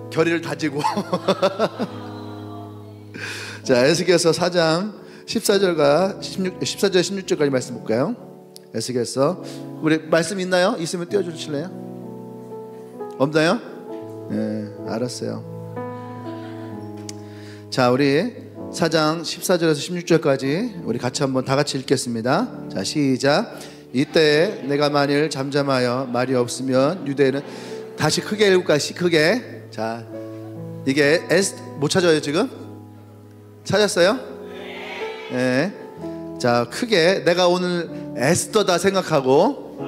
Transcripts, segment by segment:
결의를 다지고 자, 에스겔서 4장 14절과 14절 16절까지 말씀 볼까요? 에스겔서 우리 말씀 있나요? 있으면 띄워주실래요? 없나요? 네, 알았어요. 자, 우리 4장 14절에서 16절까지 우리 같이 한번 다 같이 읽겠습니다. 자, 시작. 이때 내가 만일 잠잠하여 말이 없으면 유대인은 다시 크게 읽을까? 크게. 자, 이게 못 찾아요 지금? 찾았어요? 네. 자, 크게 내가 오늘 에스더다 생각하고,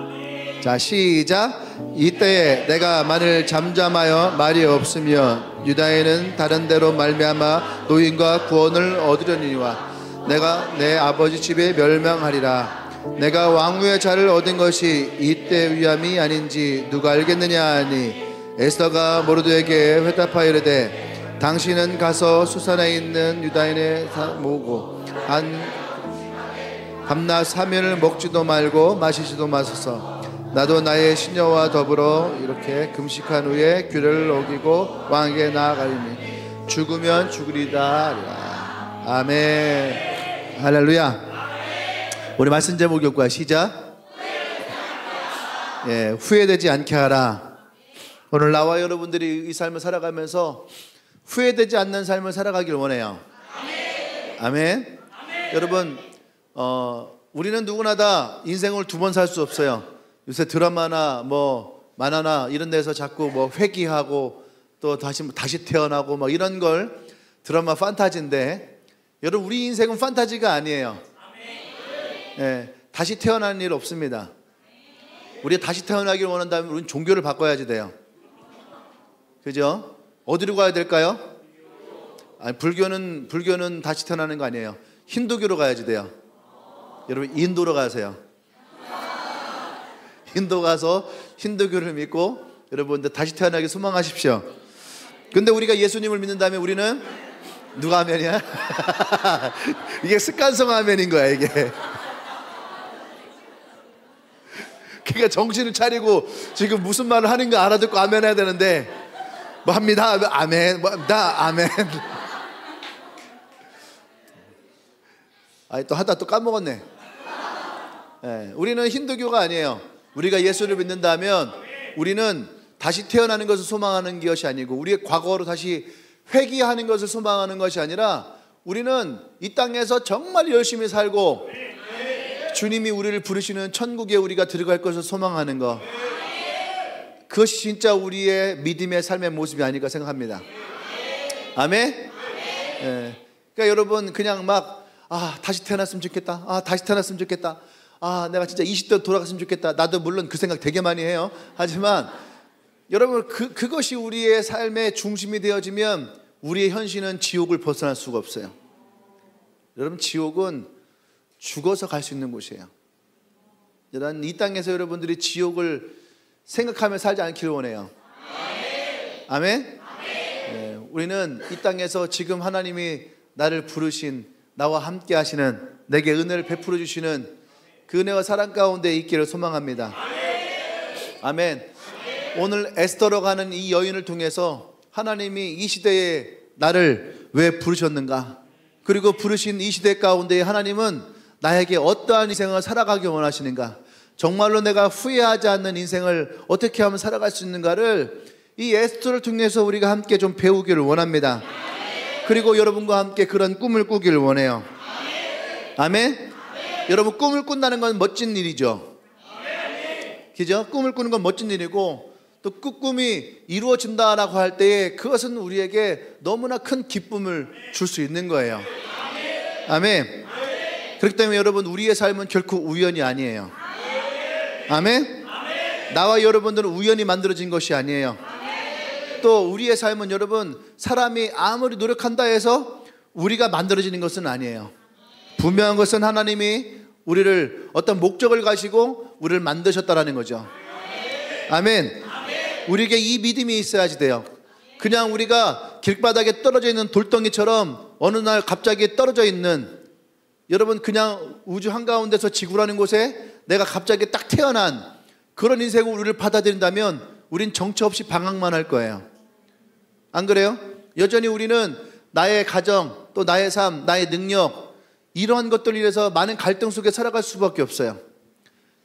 자, 시작. 이때에 내가 만일 잠잠하여 말이 없으면 유다인은 다른 데로 말미암아 노인과 구원을 얻으려니와 내가 내 아버지 집에 멸망하리라. 내가 왕후의 자를 얻은 것이 이때 위함이 아닌지 누가 알겠느냐 하니 에스더가 모르드에게 회답하여 이르되 당신은 가서 수산에 있는 유다인의 모으고 밤낮 사면을 먹지도 말고 마시지도 마소서. 나도 나의 시녀와 더불어 이렇게 금식한 후에 규례를 어기고 왕에게 나아가리니 죽으면 죽으리다. 아멘. 할렐루야. 우리 말씀 제목 읽고요. 시작. 예, 후회되지 않게 하라. 오늘 나와 여러분들이 이 삶을 살아가면서 후회되지 않는 삶을 살아가길 원해요. 아멘. 아멘. 여러분, 우리는 누구나 다 인생을 두 번 살 수 없어요. 요새 드라마나 뭐 만화나 이런 데서 자꾸 뭐 회귀하고 또 다시 태어나고 뭐 이런 걸 드라마 판타지인데, 여러분 우리 인생은 판타지가 아니에요. 예, 다시 태어나는 일 없습니다. 우리가 다시 태어나길 원한다면 우리는 종교를 바꿔야지 돼요. 그죠? 어디로 가야 될까요? 아니, 불교는 다시 태어나는 거 아니에요. 힌두교로 가야지 돼요. 여러분 인도로 가세요. 인도 가서 힌두교를 믿고 여러분들 다시 태어나기 소망하십시오. 근데 우리가 예수님을 믿는다면 우리는 누가 아멘이야? 이게 습관성 아멘인 거야 이게. 그러니까 정신을 차리고 지금 무슨 말을 하는 거 알아듣고 아멘 해야 되는데 뭐 합니다 아멘, 뭐 합니다 아멘. 아니 또 하다 또 까먹었네. 네, 우리는 힌두교가 아니에요. 우리가 예수를 믿는다면 우리는 다시 태어나는 것을 소망하는 것이 아니고 우리의 과거로 다시 회귀하는 것을 소망하는 것이 아니라 우리는 이 땅에서 정말 열심히 살고 주님이 우리를 부르시는 천국에 우리가 들어갈 것을 소망하는 것, 그것이 진짜 우리의 믿음의 삶의 모습이 아닐까 생각합니다. 아멘? 네. 그러니까 여러분 그냥 막 다시 태어났으면 좋겠다. 다시 태어났으면 좋겠다. 내가 진짜 20대 돌아갔으면 좋겠다. 나도 물론 그 생각 되게 많이 해요. 하지만 여러분 그것이 우리의 삶의 중심이 되어지면 우리의 현실은 지옥을 벗어날 수가 없어요. 여러분 지옥은 죽어서 갈 수 있는 곳이에요. 난 이 땅에서 여러분들이 지옥을 생각하며 살지 않기를 원해요. 아멘? 네, 우리는 이 땅에서 지금 하나님이 나를 부르신, 나와 함께 하시는, 내게 은혜를 베풀어 주시는 그 은혜와 사랑 가운데 있기를 소망합니다. 아멘. 오늘 에스더로 가는 이 여인을 통해서 하나님이 이 시대에 나를 왜 부르셨는가, 그리고 부르신 이 시대 가운데 하나님은 나에게 어떠한 인생을 살아가기 원하시는가, 정말로 내가 후회하지 않는 인생을 어떻게 하면 살아갈 수 있는가를 이 에스더를 통해서 우리가 함께 좀 배우기를 원합니다. 그리고 여러분과 함께 그런 꿈을 꾸기를 원해요. 아멘? 여러분 꿈을 꾼다는 건 멋진 일이죠. 그죠? 꿈을 꾸는 건 멋진 일이고 또 그 꿈이 이루어진다라고 할 때에 그것은 우리에게 너무나 큰 기쁨을 줄 수 있는 거예요. 아멘. 그렇기 때문에 여러분 우리의 삶은 결코 우연이 아니에요. 아멘. 나와 여러분들은 우연히 만들어진 것이 아니에요. 또 우리의 삶은 여러분 사람이 아무리 노력한다 해서 우리가 만들어지는 것은 아니에요. 분명한 것은 하나님이 우리를 어떤 목적을 가지고 우리를 만드셨다라는 거죠. 아멘. 우리에게 이 믿음이 있어야지 돼요. 그냥 우리가 길바닥에 떨어져 있는 돌덩이처럼 어느 날 갑자기 떨어져 있는, 여러분 그냥 우주 한가운데서 지구라는 곳에 내가 갑자기 딱 태어난 그런 인생을 우리를 받아들인다면 우린 정처 없이 방황만 할 거예요. 안 그래요? 여전히 우리는 나의 가정, 또 나의 삶, 나의 능력, 이러한 것들을 위해서 많은 갈등 속에 살아갈 수밖에 없어요.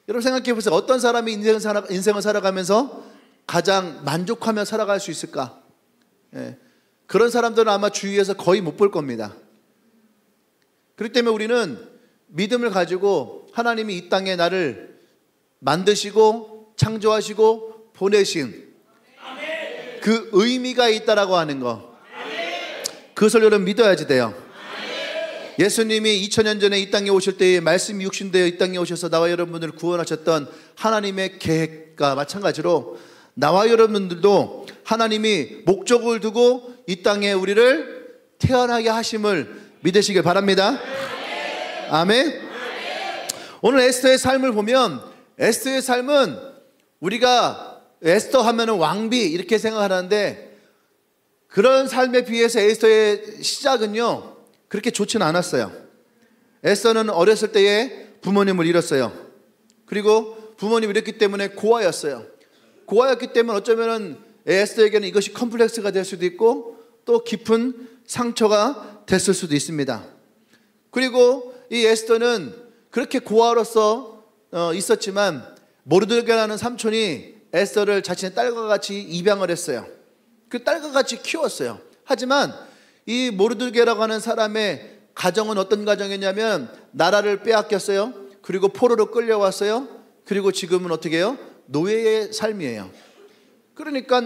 여러분 생각해 보세요. 어떤 사람이 인생을 살아가면서 가장 만족하며 살아갈 수 있을까? 예. 그런 사람들은 아마 주위에서 거의 못 볼 겁니다. 그렇기 때문에 우리는 믿음을 가지고 하나님이 이 땅에 나를 만드시고 창조하시고 보내신 그 의미가 있다라고 하는 거, 그것을 여러분 믿어야지 돼요. 예수님이 2000년 전에 이 땅에 오실 때에 말씀이 육신되어 이 땅에 오셔서 나와 여러분들을 구원하셨던 하나님의 계획과 마찬가지로 나와 여러분들도 하나님이 목적을 두고 이 땅에 우리를 태어나게 하심을 믿으시길 바랍니다. 아멘. 오늘 에스더의 삶을 보면 에스더의 삶은 우리가 에스더 하면은 왕비 이렇게 생각하는데 그런 삶에 비해서 에스더의 시작은요 그렇게 좋지는 않았어요. 에스더는 어렸을 때에 부모님을 잃었어요. 그리고 부모님을 잃었기 때문에 고아였어요. 고아였기 때문에 어쩌면은 에스더에게는 이것이 컴플렉스가 될 수도 있고 또 깊은 상처가 됐을 수도 있습니다. 그리고 이 에스더는 그렇게 고아로서 있었지만 모르드게라는 삼촌이 에스더를 자신의 딸과 같이 입양을 했어요. 그 딸과 같이 키웠어요. 하지만 이 모르드게라고 하는 사람의 가정은 어떤 가정이냐면 나라를 빼앗겼어요. 그리고 포로로 끌려왔어요. 그리고 지금은 어떻게 해요? 노예의 삶이에요. 그러니까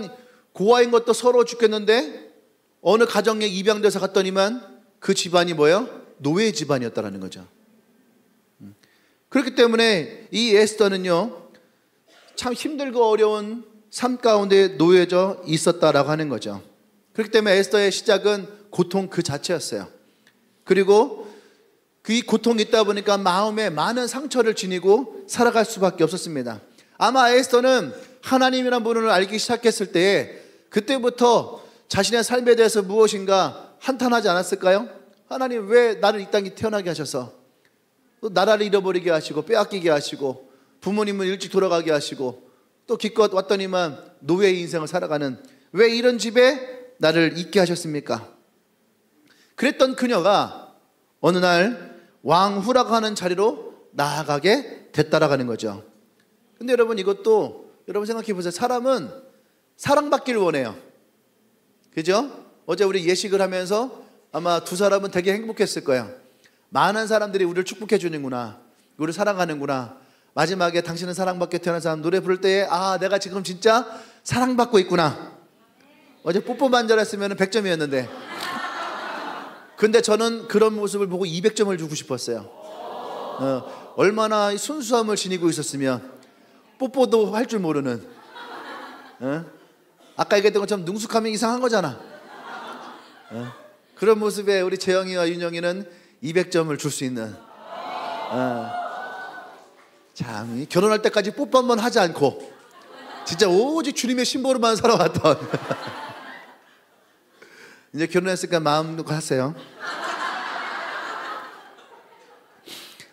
고아인 것도 서러워 죽겠는데 어느 가정에 입양돼서 갔더니만 그 집안이 뭐예요? 노예 집안이었다라는 거죠. 그렇기 때문에 이 에스더는요 참 힘들고 어려운 삶 가운데 놓여져 있었다라고 하는 거죠. 그렇기 때문에 에스더의 시작은 고통 그 자체였어요. 그리고 그 고통이 있다 보니까 마음에 많은 상처를 지니고 살아갈 수밖에 없었습니다. 아마 에스더는 하나님이라는 분을 알기 시작했을 때에 그때부터 자신의 삶에 대해서 무엇인가 한탄하지 않았을까요? 하나님 왜 나를 이 땅에 태어나게 하셔서 또 나라를 잃어버리게 하시고 빼앗기게 하시고 부모님을 일찍 돌아가게 하시고 또 기껏 왔더니만 노예의 인생을 살아가는 왜 이런 집에 나를 있게 하셨습니까? 그랬던 그녀가 어느 날 왕후라고 하는 자리로 나아가게 됐다라고 하는 거죠. 근데 여러분 이것도 여러분 생각해 보세요. 사람은 사랑받기를 원해요. 그죠? 어제 우리 예식을 하면서 아마 두 사람은 되게 행복했을 거예요. 많은 사람들이 우리를 축복해 주는구나, 우리를 사랑하는구나. 마지막에 당신은 사랑받게 태어난 사람 노래 부를 때에 아 내가 지금 진짜 사랑받고 있구나. 어제 뽀뽀만 잘했으면 100점이었는데 근데 저는 그런 모습을 보고 200점을 주고 싶었어요. 얼마나 순수함을 지니고 있었으면 뽀뽀도 할 줄 모르는 아까 얘기했던 것처럼 능숙하면 이상한 거잖아. 그런 모습에 우리 재영이와 윤영이는 200점을 줄 수 있는 참 결혼할 때까지 뽀뽀 한번 하지 않고 진짜 오직 주님의 신보로만 살아왔던 이제 결혼했으니까 마음 놓고 하세요.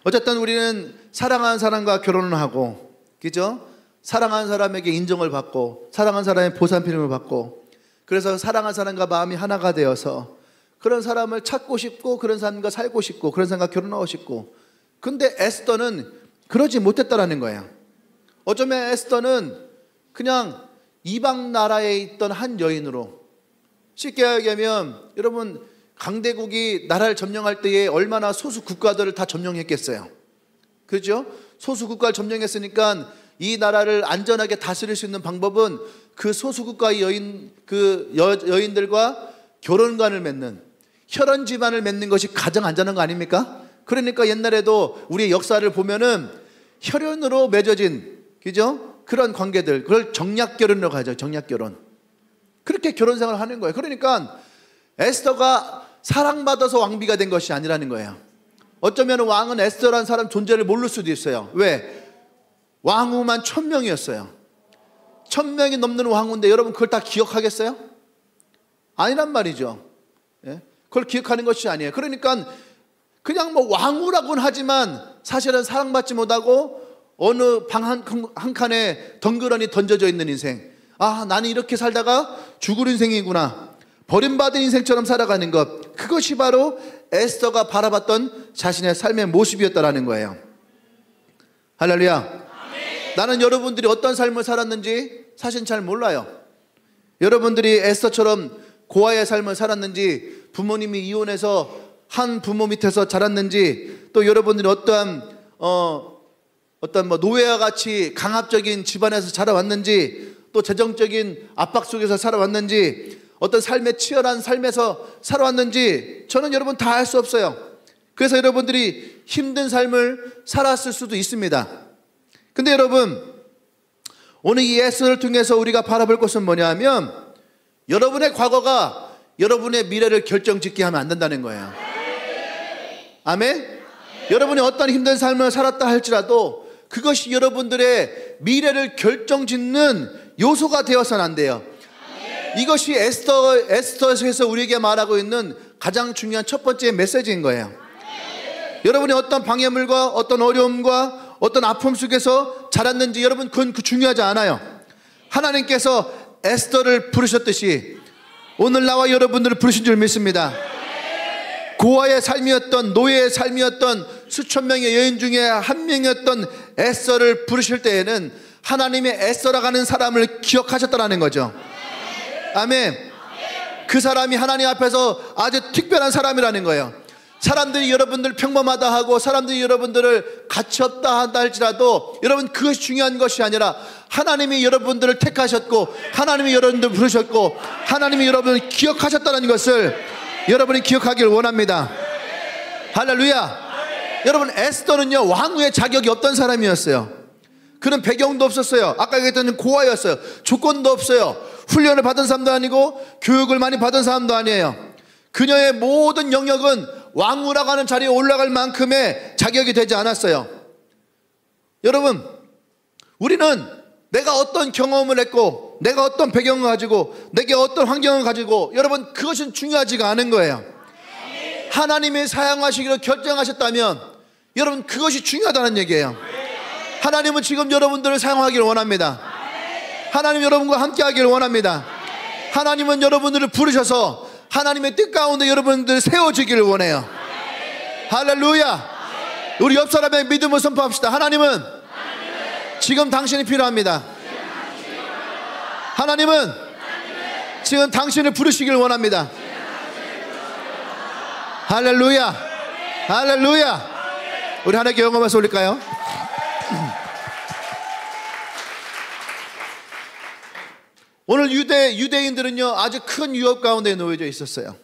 어쨌든 우리는 사랑하는 사람과 결혼을 하고, 그죠? 사랑하는 사람에게 인정을 받고, 사랑하는 사람의 보살핌을 받고, 그래서 사랑하는 사람과 마음이 하나가 되어서 그런 사람을 찾고 싶고, 그런 사람과 살고 싶고, 그런 사람과 결혼하고 싶고. 근데 에스더는 그러지 못했다라는 거예요. 어쩌면 에스더는 그냥 이방 나라에 있던 한 여인으로, 쉽게 얘기하면 여러분 강대국이 나라를 점령할 때에 얼마나 소수 국가들을 다 점령했겠어요. 그렇죠? 소수 국가를 점령했으니까 이 나라를 안전하게 다스릴 수 있는 방법은 그 소수 국가의 여인들과 결혼관을 맺는, 혈연 집안을 맺는 것이 가장 안전한 거 아닙니까? 그러니까 옛날에도 우리의 역사를 보면은 혈연으로 맺어진, 그죠? 그런 관계들, 그걸 정략결혼이라고 하죠. 정략결혼. 그렇게 결혼 생활을 하는 거예요. 그러니까 에스더가 사랑받아서 왕비가 된 것이 아니라는 거예요. 어쩌면 왕은 에스더라는 사람 존재를 모를 수도 있어요. 왜? 왕후만 1000명이었어요. 1000명이 넘는 왕후인데 여러분 그걸 다 기억하겠어요? 아니란 말이죠. 예? 그걸 기억하는 것이 아니에요. 그러니까 그냥 뭐 왕후라고는 하지만 사실은 사랑받지 못하고 어느 방 한 칸에 덩그러니 던져져 있는 인생. 아, 나는 이렇게 살다가 죽을 인생이구나. 버림받은 인생처럼 살아가는 것, 그것이 바로 에스더가 바라봤던 자신의 삶의 모습이었다라는 거예요. 할렐루야. 아멘. 나는 여러분들이 어떤 삶을 살았는지 사실 잘 몰라요. 여러분들이 에스더처럼 고아의 삶을 살았는지, 부모님이 이혼해서 한 부모 밑에서 자랐는지, 또 여러분들이 어떤 노예와 같이 강압적인 집안에서 자라왔는지, 또 재정적인 압박 속에서 살아왔는지, 어떤 삶의 치열한 삶에서 살아왔는지 저는 여러분 다 알 수 없어요. 그래서 여러분들이 힘든 삶을 살았을 수도 있습니다. 근데 여러분, 오늘 이 에스더를 통해서 우리가 바라볼 것은 뭐냐 하면, 여러분의 과거가 여러분의 미래를 결정짓게 하면 안 된다는 거예요. 아멘? 여러분이 어떤 힘든 삶을 살았다 할지라도 그것이 여러분들의 미래를 결정짓는 요소가 되어서는 안 돼요. 이것이 에스더에서 우리에게 말하고 있는 가장 중요한 첫 번째 메시지인 거예요. 여러분이 어떤 방해물과 어떤 어려움과 어떤 아픔 속에서 자랐는지 여러분 그건 중요하지 않아요. 하나님께서 에스더를 부르셨듯이 오늘 나와 여러분들을 부르신 줄 믿습니다. 고아의 삶이었던, 노예의 삶이었던, 수천 명의 여인 중에 한 명이었던 에스더를 부르실 때에는 하나님의 에스더라고 하는 사람을 기억하셨다는 거죠. 아멘. 그 사람이 하나님 앞에서 아주 특별한 사람이라는 거예요. 사람들이 여러분들 평범하다 하고 사람들이 여러분들을 가치없다 한다 할지라도 여러분 그것이 중요한 것이 아니라 하나님이 여러분들을 택하셨고 하나님이 여러분들을 부르셨고 하나님이 여러분을 기억하셨다는 것을 여러분이 기억하기를 원합니다. 할렐루야. 여러분, 에스더는요 왕후의 자격이 없던 사람이었어요. 그는 배경도 없었어요. 아까 얘기했던 고아였어요. 조건도 없어요. 훈련을 받은 사람도 아니고 교육을 많이 받은 사람도 아니에요. 그녀의 모든 영역은 왕후라고 하는 자리에 올라갈 만큼의 자격이 되지 않았어요. 여러분, 우리는 내가 어떤 경험을 했고 내가 어떤 배경을 가지고 내게 어떤 환경을 가지고 여러분 그것은 중요하지가 않은 거예요. 하나님이 사용하시기로 결정하셨다면 여러분 그것이 중요하다는 얘기예요. 하나님은 지금 여러분들을 사용하기를 원합니다. 하나님 여러분과 함께 하기를 원합니다. 하나님은 여러분들을 부르셔서 하나님의 뜻 가운데 여러분들 세워지기를 원해요. 할렐루야. 우리 옆 사람의 믿음을 선포합시다. 하나님은 지금 당신이 필요합니다. 하나님은 지금 당신을 부르시길 원합니다. 할렐루야. 할렐루야. 우리 하나님께 영광 말씀 올릴까요? 오늘 유대인들은요 아주 큰 위협 가운데 놓여져 있었어요.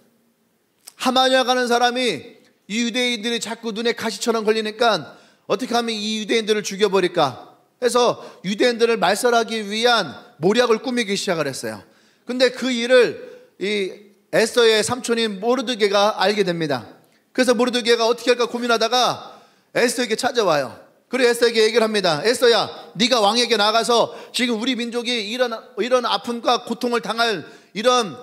하마냐가 하는 사람이 이 유대인들이 자꾸 눈에 가시처럼 걸리니까 어떻게 하면 이 유대인들을 죽여버릴까 해서 유대인들을 말살하기 위한 모략을 꾸미기 시작을 했어요. 근데 그 일을 이 에스더의 삼촌인 모르드게가 알게 됩니다. 그래서 모르드게가 어떻게 할까 고민하다가 에스더에게 찾아와요. 그리고 에스더에게 얘기를 합니다. 에스더야, 네가 왕에게 나가서 지금 우리 민족이 이런 아픔과 고통을 당할 이런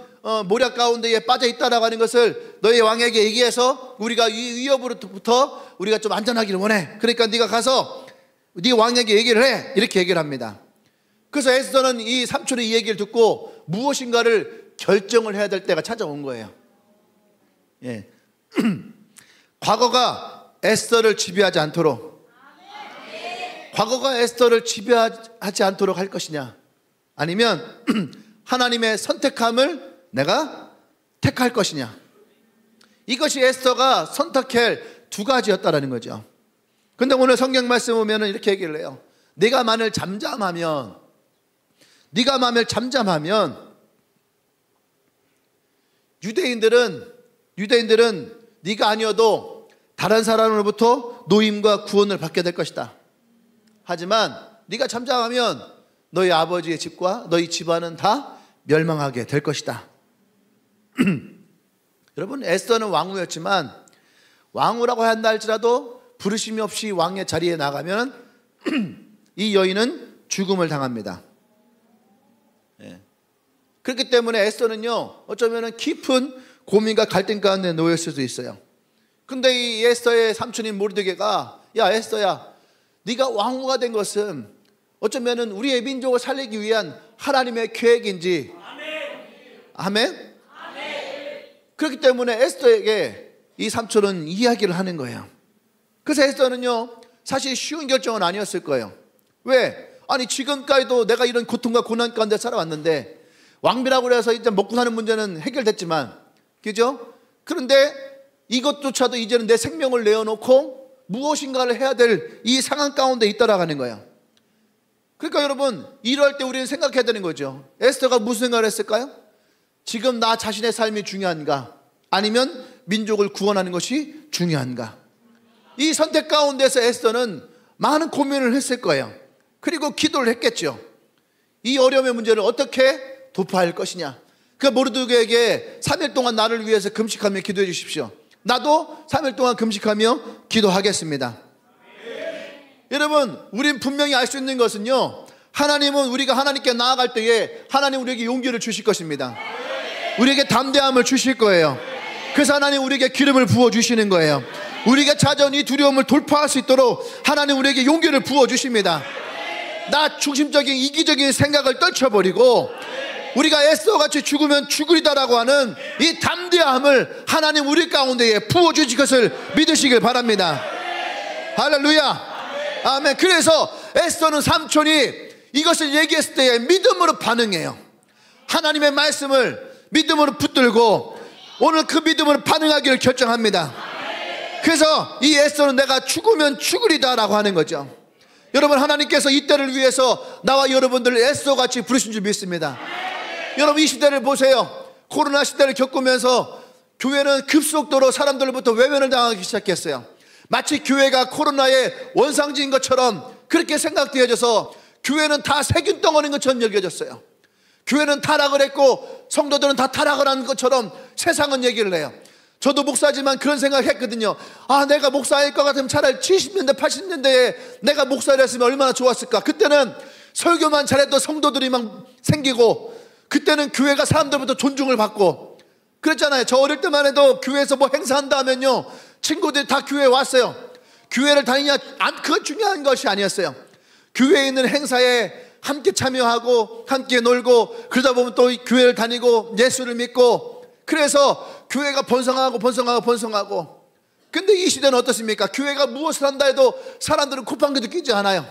모략 가운데에 빠져 있다라고 하는 것을 너희 왕에게 얘기해서 우리가 이 위협으로부터 우리가 좀 안전하기를 원해. 그러니까 네가 가서 네 왕에게 얘기를 해. 이렇게 얘기를 합니다. 그래서 에스더는 이 삼촌의 이 얘기를 듣고 무엇인가를 결정을 해야 될 때가 찾아온 거예요. 예. 과거가 에스더를 지배하지 않도록, 과거가 에스더를 지배하지 않도록 할 것이냐, 아니면 하나님의 선택함을 내가 택할 것이냐. 이것이 에스더가 선택할 두 가지였다라는 거죠. 근데 오늘 성경 말씀 보면 이렇게 얘기를 해요. 네가 만일 잠잠하면 유대인들은 네가 아니어도 다른 사람으로부터 노임과 구원을 받게 될 것이다. 하지만 네가 잠잠하면 너희 아버지의 집과 너희 집안은 다 멸망하게 될 것이다. 여러분, 에스더는 왕후였지만 왕후라고 한다 할지라도 부르심이 없이 왕의 자리에 나가면 이 여인은 죽음을 당합니다. 예. 그렇기 때문에 에스더는요 어쩌면 깊은 고민과 갈등 가운데 놓였을 수도 있어요. 근데 이 에스더의 삼촌인 모르드게가, 야 에스더야, 네가 왕후가 된 것은 어쩌면 우리의 민족을 살리기 위한 하나님의 계획인지, 아멘? 그렇기 때문에 에스더에게 이 삼촌은 이야기를 하는 거예요. 그래서 에스더는요, 사실 쉬운 결정은 아니었을 거예요. 왜? 아니 지금까지도 내가 이런 고통과 고난 가운데 살아왔는데, 왕비라고 해서 이제 먹고 사는 문제는 해결됐지만, 그죠? 그런데 이것조차도 이제는 내 생명을 내어놓고 무엇인가를 해야 될 이 상황 가운데 있다라는 거예요. 그러니까 여러분, 이럴 때 우리는 생각해야 되는 거죠. 에스더가 무슨 생각을 했을까요? 지금 나 자신의 삶이 중요한가? 아니면 민족을 구원하는 것이 중요한가? 이 선택 가운데서 에스더는 많은 고민을 했을 거예요. 그리고 기도를 했겠죠. 이 어려움의 문제를 어떻게 돌파할 것이냐. 그 모르드게에게 3일 동안 나를 위해서 금식하며 기도해 주십시오. 나도 3일 동안 금식하며 기도하겠습니다. 여러분, 우린 분명히 알 수 있는 것은요, 하나님은 우리가 하나님께 나아갈 때에 하나님 우리에게 용기를 주실 것입니다. 우리에게 담대함을 주실 거예요. 그래서 하나님 우리에게 기름을 부어주시는 거예요. 우리가 찾아온 이 두려움을 돌파할 수 있도록 하나님 우리에게 용기를 부어주십니다. 나 중심적인 이기적인 생각을 떨쳐버리고 우리가 에스더같이 죽으면 죽으리다라고 하는 이 담대함을 하나님 우리 가운데에 부어주실 것을 믿으시길 바랍니다. 할렐루야, 아멘. 그래서 에스더는 삼촌이 이것을 얘기했을 때에 믿음으로 반응해요. 하나님의 말씀을 믿음으로 붙들고 오늘 그 믿음으로 반응하기를 결정합니다. 그래서 이 에스더는 내가 죽으면 죽으리다 라고 하는 거죠. 여러분, 하나님께서 이 때를 위해서 나와 여러분들을 에스더같이 부르신 줄 믿습니다. 여러분, 이 시대를 보세요. 코로나 시대를 겪으면서 교회는 급속도로 사람들로부터 외면을 당하기 시작했어요. 마치 교회가 코로나의 원상지인 것처럼 그렇게 생각되어져서 교회는 다 세균 덩어리인 것처럼 여겨졌어요. 교회는 타락을 했고 성도들은 다 타락을 한 것처럼 세상은 얘기를 해요. 저도 목사지만 그런 생각을 했거든요. 아, 내가 목사일 것 같으면 차라리 70년대 80년대에 내가 목사를 했으면 얼마나 좋았을까. 그때는 설교만 잘해도 성도들이 막 생기고, 그때는 교회가 사람들부터 존중을 받고 그랬잖아요. 저 어릴 때만 해도 교회에서 뭐 행사한다 하면요, 친구들이 다 교회에 왔어요. 교회를 다니냐, 그건 중요한 것이 아니었어요. 교회에 있는 행사에 함께 참여하고 함께 놀고, 그러다 보면 또 교회를 다니고 예수를 믿고, 그래서 교회가 번성하고. 근데 이 시대는 어떻습니까? 교회가 무엇을 한다 해도 사람들은 콧방귀도 끼지 않아요.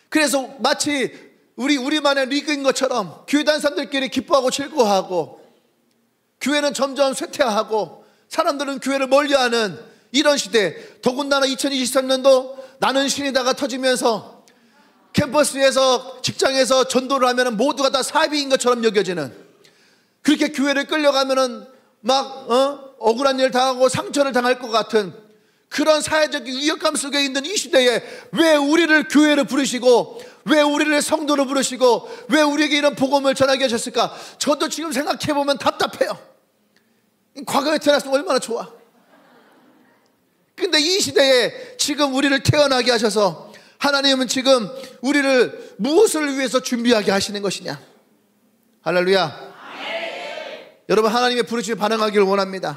그래서 마치 우리만의 리그인 것처럼 교회 다니는 사람들끼리 기뻐하고 즐거워하고, 교회는 점점 쇠퇴하고 사람들은 교회를 멀리하는 이런 시대. 더군다나 2023년도 나는 신이다가 터지면서 캠퍼스에서, 직장에서 전도를 하면 모두가 다 사비인 것처럼 여겨지는, 그렇게 교회를 끌려가면은 막 억울한 일 당하고 상처를 당할 것 같은 그런 사회적인 위협감 속에 있는 이 시대에 왜 우리를 교회로 부르시고, 왜 우리를 성도로 부르시고, 왜 우리에게 이런 복음을 전하게 하셨을까? 저도 지금 생각해보면 답답해요. 과거에 태어났으면 얼마나 좋아. 근데 이 시대에 지금 우리를 태어나게 하셔서 하나님은 지금 우리를 무엇을 위해서 준비하게 하시는 것이냐. 할렐루야. 여러분, 하나님의 부르심에 반응하기를 원합니다.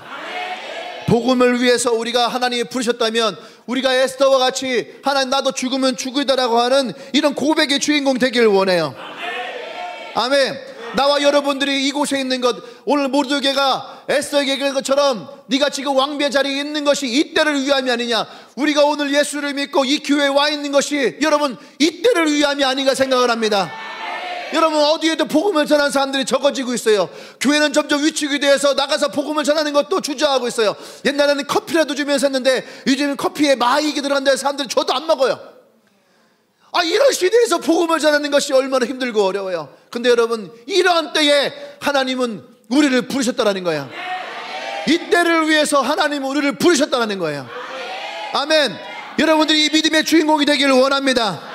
복음을 위해서 우리가 하나님이 부르셨다면 우리가 에스더와 같이 하나님 나도 죽으면 죽으리다라고 하는 이런 고백의 주인공 되기를 원해요. 아멘. 나와 여러분들이 이곳에 있는 것, 오늘 모르드게가 에스더에게 얘기한 것처럼 네가 지금 왕비의 자리에 있는 것이 이 때를 위함이 아니냐. 우리가 오늘 예수를 믿고 이 교회에 와 있는 것이 여러분 이 때를 위함이 아닌가 생각을 합니다. 여러분, 어디에도 복음을 전하는 사람들이 적어지고 있어요. 교회는 점점 위축이 되어서 나가서 복음을 전하는 것도 주저하고 있어요. 옛날에는 커피라도 주면서 했는데 요즘은 커피에 마이익이 들어간다는 사람들이 저도 안 먹어요. 이런 시대에서 복음을 전하는 것이 얼마나 힘들고 어려워요. 근데 여러분, 이러한 때에 하나님은 우리를 부르셨다는 거예요. 이 때를 위해서 하나님은 우리를 부르셨다는 거예요. 아멘. 여러분들이 이 믿음의 주인공이 되기를 원합니다.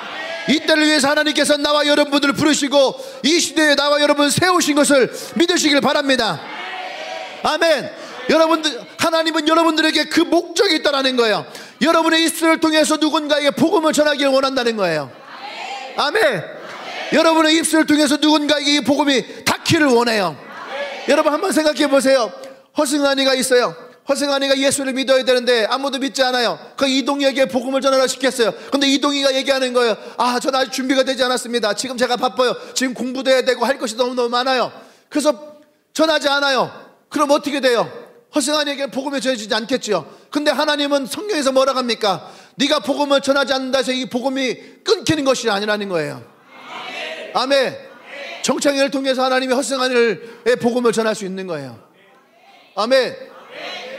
이 때를 위해서 하나님께서 나와 여러분들을 부르시고 이 시대에 나와 여러분 세우신 것을 믿으시길 바랍니다. 아멘. 여러분들, 하나님은 여러분들에게 그 목적이 있다는 거예요. 여러분의 입술을 통해서 누군가에게 복음을 전하기를 원한다는 거예요. 아멘. 여러분의 입술을 통해서 누군가에게 이 복음이 닿기를 원해요. 여러분, 한번 생각해 보세요. 허승환이가 있어요. 허승환이가 예수를 믿어야 되는데 아무도 믿지 않아요. 그 이동희에게 복음을 전하라 시켰어요. 근데 이동희가 얘기하는 거예요. 저는 아직 준비가 되지 않았습니다. 지금 제가 바빠요. 지금 공부도 해야 되고 할 것이 너무너무 많아요. 그래서 전하지 않아요. 그럼 어떻게 돼요? 허승아니에게 복음이 전해지지 않겠죠. 근데 하나님은 성경에서 뭐라고 합니까? 네가 복음을 전하지 않는다 해서 이 복음이 끊기는 것이 아니라는 거예요. 아멘. 정창회를 통해서 하나님이 허승아니의 복음을 전할 수 있는 거예요. 아멘.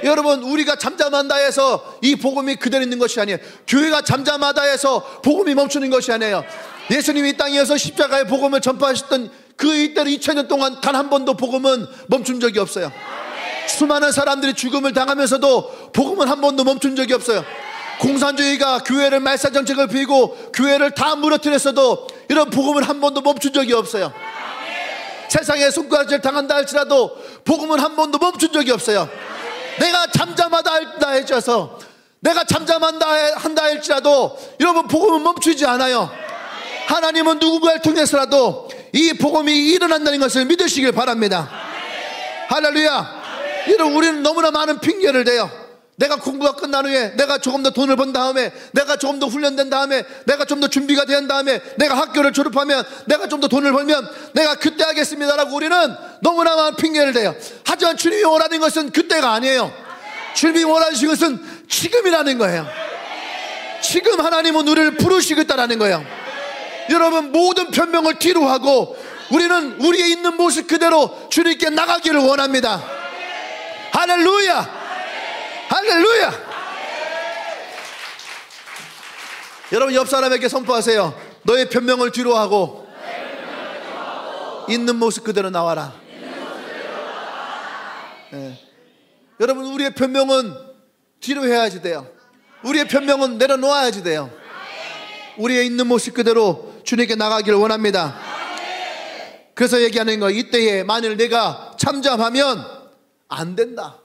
여러분, 우리가 잠잠한다 해서 이 복음이 그대로 있는 것이 아니에요. 교회가 잠잠하다 해서 복음이 멈추는 것이 아니에요. 예수님이 이 땅에서 십자가의 복음을 전파하셨던 그 이때로 2000년 동안 단 한 번도 복음은 멈춘 적이 없어요. 수많은 사람들이 죽음을 당하면서도 복음은 한 번도 멈춘 적이 없어요. 공산주의가 교회를 말살 정책을 피고 교회를 다 무너뜨렸어도 이런 복음은 한 번도 멈춘 적이 없어요. 세상에 손가락질 당한다 할지라도 복음은 한 번도 멈춘 적이 없어요. 내가 잠잠하다 할지라도, 내가 잠잠한다 할지라도 여러분, 복음은 멈추지 않아요. 하나님은 누군가를 통해서라도 이 복음이 일어난다는 것을 믿으시길 바랍니다. 할렐루야. 여러분, 우리는 너무나 많은 핑계를 대요. 내가 공부가 끝난 후에, 내가 조금 더 돈을 번 다음에, 내가 조금 더 훈련된 다음에, 내가 좀 더 준비가 된 다음에, 내가 학교를 졸업하면, 내가 좀 더 돈을 벌면 내가 그때 하겠습니다라고 우리는 너무나 많은 핑계를 대요. 하지만 주님이 원하는 것은 그때가 아니에요. 주님이 원하시는 것은 지금이라는 거예요. 지금 하나님은 우리를 부르시겠다라는 거예요. 여러분, 모든 변명을 뒤로 하고 우리는 우리의 있는 모습 그대로 주님께 나가기를 원합니다. 할렐루야. 할렐루야. 여러분, 옆 사람에게 선포하세요. 너의 변명을 뒤로 하고 있는 모습 그대로 나와라. 네. 여러분, 우리의 변명은 뒤로 해야지 돼요. 우리의 변명은 내려놓아야지 돼요. 우리의 있는 모습 그대로 주님께 나가기를 원합니다. 그래서 얘기하는 거예요. 이때에 만일 내가 잠잠하면 안 된다.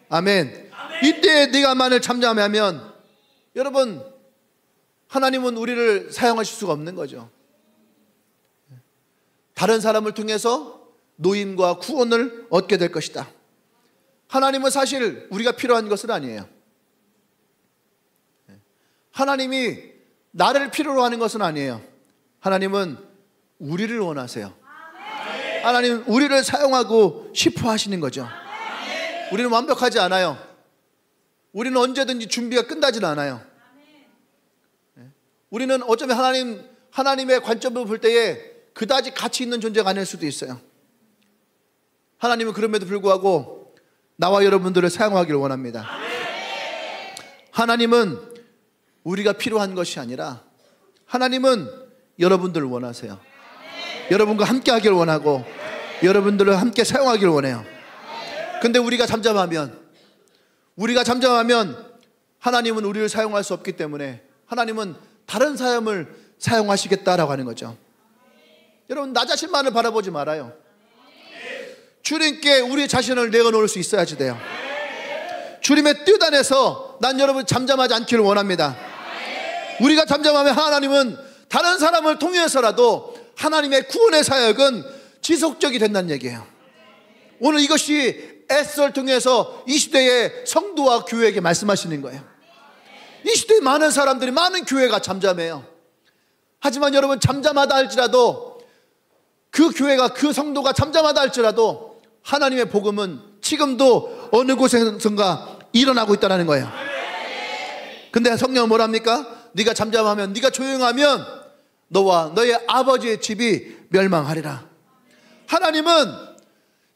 아멘. 이때에 네가 만일 잠잠하면, 여러분, 하나님은 우리를 사용하실 수가 없는 거죠. 다른 사람을 통해서 노임과 구원을 얻게 될 것이다. 하나님은 사실 우리가 필요한 것은 아니에요. 하나님이 나를 필요로 하는 것은 아니에요. 하나님은 우리를 원하세요. 하나님은 우리를 사용하고 싶어 하시는 거죠. 우리는 완벽하지 않아요. 우리는 언제든지 준비가 끝나지는 않아요. 우리는 어쩌면 하나님의 관점으로 볼 때에 그다지 가치 있는 존재가 아닐 수도 있어요. 하나님은 그럼에도 불구하고 나와 여러분들을 사용하기를 원합니다. 하나님은 우리가 필요한 것이 아니라 하나님은 여러분들을 원하세요. 여러분과 함께 하기를 원하고 여러분들을 함께 사용하기를 원해요. 근데 우리가 잠잠하면 하나님은 우리를 사용할 수 없기 때문에 하나님은 다른 사람을 사용하시겠다라고 하는 거죠. 여러분, 나 자신만을 바라보지 말아요. 주님께 우리 자신을 내어놓을 수 있어야지 돼요. 주님의 뜻 안에서 난 여러분 잠잠하지 않기를 원합니다. 우리가 잠잠하면 하나님은 다른 사람을 통해서라도 하나님의 구원의 사역은 지속적이 된다는 얘기예요. 오늘 이것이 에스더를 통해서 이 시대의 성도와 교회에게 말씀하시는 거예요. 이 시대에 많은 사람들이, 많은 교회가 잠잠해요. 하지만 여러분, 잠잠하다 할지라도 그 교회가, 그 성도가 잠잠하다 할지라도 하나님의 복음은 지금도 어느 곳에선가 일어나고 있다는 거예요. 근데 성령은 뭐랍니까? 네가 잠잠하면, 네가 조용하면 너와 너의 아버지의 집이 멸망하리라. 하나님은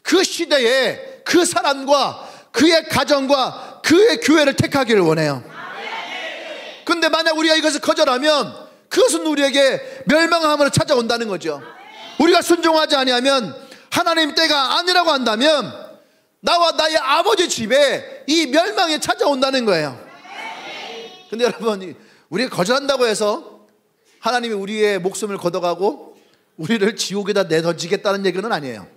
그 시대에 그 사람과 그의 가정과 그의 교회를 택하기를 원해요. 근데 만약 우리가 이것을 거절하면 그것은 우리에게 멸망함으로 찾아온다는 거죠. 우리가 순종하지 아니하면, 하나님 때가 아니라고 한다면 나와 나의 아버지 집에 이 멸망이 찾아온다는 거예요. 근데 여러분, 우리가 거절한다고 해서 하나님이 우리의 목숨을 걷어가고 우리를 지옥에다 내던지겠다는 얘기는 아니에요.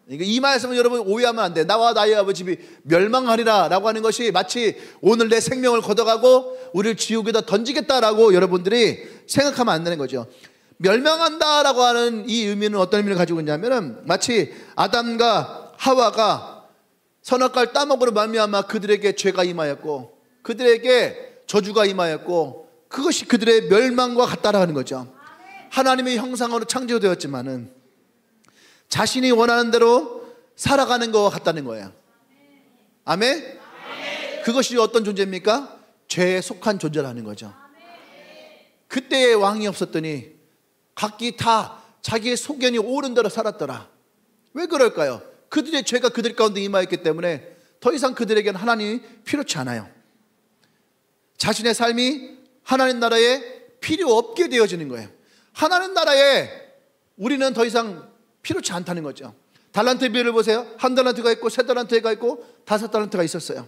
이 말씀은 여러분 오해하면 안 돼요. 나와 나의 아버지 집이 멸망하리라 라고 하는 것이 마치 오늘 내 생명을 걷어가고 우리를 지옥에다 던지겠다라고 여러분들이 생각하면 안 되는 거죠. 멸망한다라고 하는 이 의미는 어떤 의미를 가지고 있냐면은, 마치 아담과 하와가 선악과를 따먹으로 말미암아 그들에게 죄가 임하였고 그들에게 저주가 임하였고 그것이 그들의 멸망과 같다라는 거죠. 하나님의 형상으로 창조되었지만은 자신이 원하는 대로 살아가는 것과 같다는 거예요. 아멘? 그것이 어떤 존재입니까? 죄에 속한 존재라는 거죠. 그때의 왕이 없었더니 각기 다 자기의 소견이 옳은 대로 살았더라. 왜 그럴까요? 그들의 죄가 그들 가운데 임하였기 때문에 더 이상 그들에게는 하나님이 필요치 않아요. 자신의 삶이 하나님 나라에 필요 없게 되어지는 거예요. 하나님 나라에 우리는 더 이상 필요치 않다는 거죠. 달란트 비율을 보세요. 한 달란트가 있고 세 달란트가 있고 다섯 달란트가 있었어요.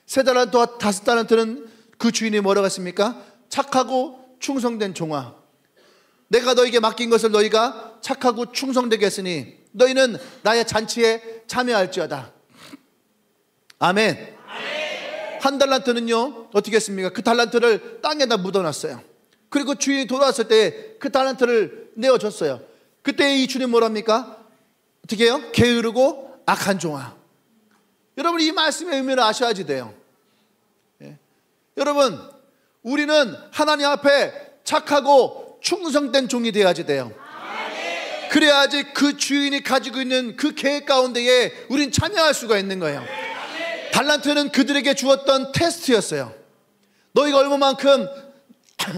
세 달란트와 다섯 달란트는 그 주인이 뭐라고 했습니까? 착하고 충성된 종아, 내가 너에게 맡긴 것을 너희가 착하고 충성되게 했으니 너희는 나의 잔치에 참여할지어다. 아멘. 한 달란트는요 어떻게 했습니까? 그 달란트를 땅에다 묻어놨어요. 그리고 주인이 돌아왔을 때 그 달란트를 내어줬어요. 그때 이 주님 뭐랍니까? 어떻게 해요? 게으르고 악한 종아. 여러분, 이 말씀의 의미를 아셔야지 돼요. 예. 여러분, 우리는 하나님 앞에 착하고 충성된 종이 되어야지 돼요. 그래야지 그 주인이 가지고 있는 그 계획 가운데에 우린 참여할 수가 있는 거예요. 달란트는 그들에게 주었던 테스트였어요. 너희가 얼마만큼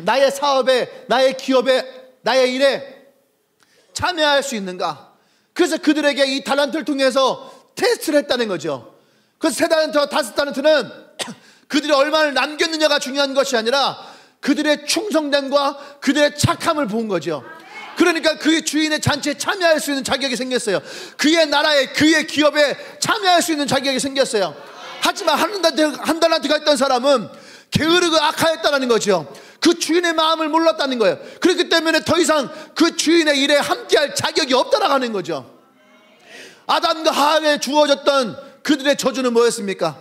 나의 사업에, 나의 기업에, 나의 일에 참여할 수 있는가. 그래서 그들에게 이 달란트를 통해서 테스트를 했다는 거죠. 그래서 세 달란트와 다섯 달란트는 그들이 얼마나 남겼느냐가 중요한 것이 아니라 그들의 충성됨과 그들의 착함을 본 거죠. 그러니까 그의 주인의 잔치에 참여할 수 있는 자격이 생겼어요. 그의 나라에, 그의 기업에 참여할 수 있는 자격이 생겼어요. 하지만 한 달란트가 있던 사람은 게으르고 악하였다는 거죠. 그 주인의 마음을 몰랐다는 거예요. 그렇기 때문에 더 이상 그 주인의 일에 함께할 자격이 없다라는 거죠. 아담과 하와에 주어졌던 그들의 저주는 뭐였습니까?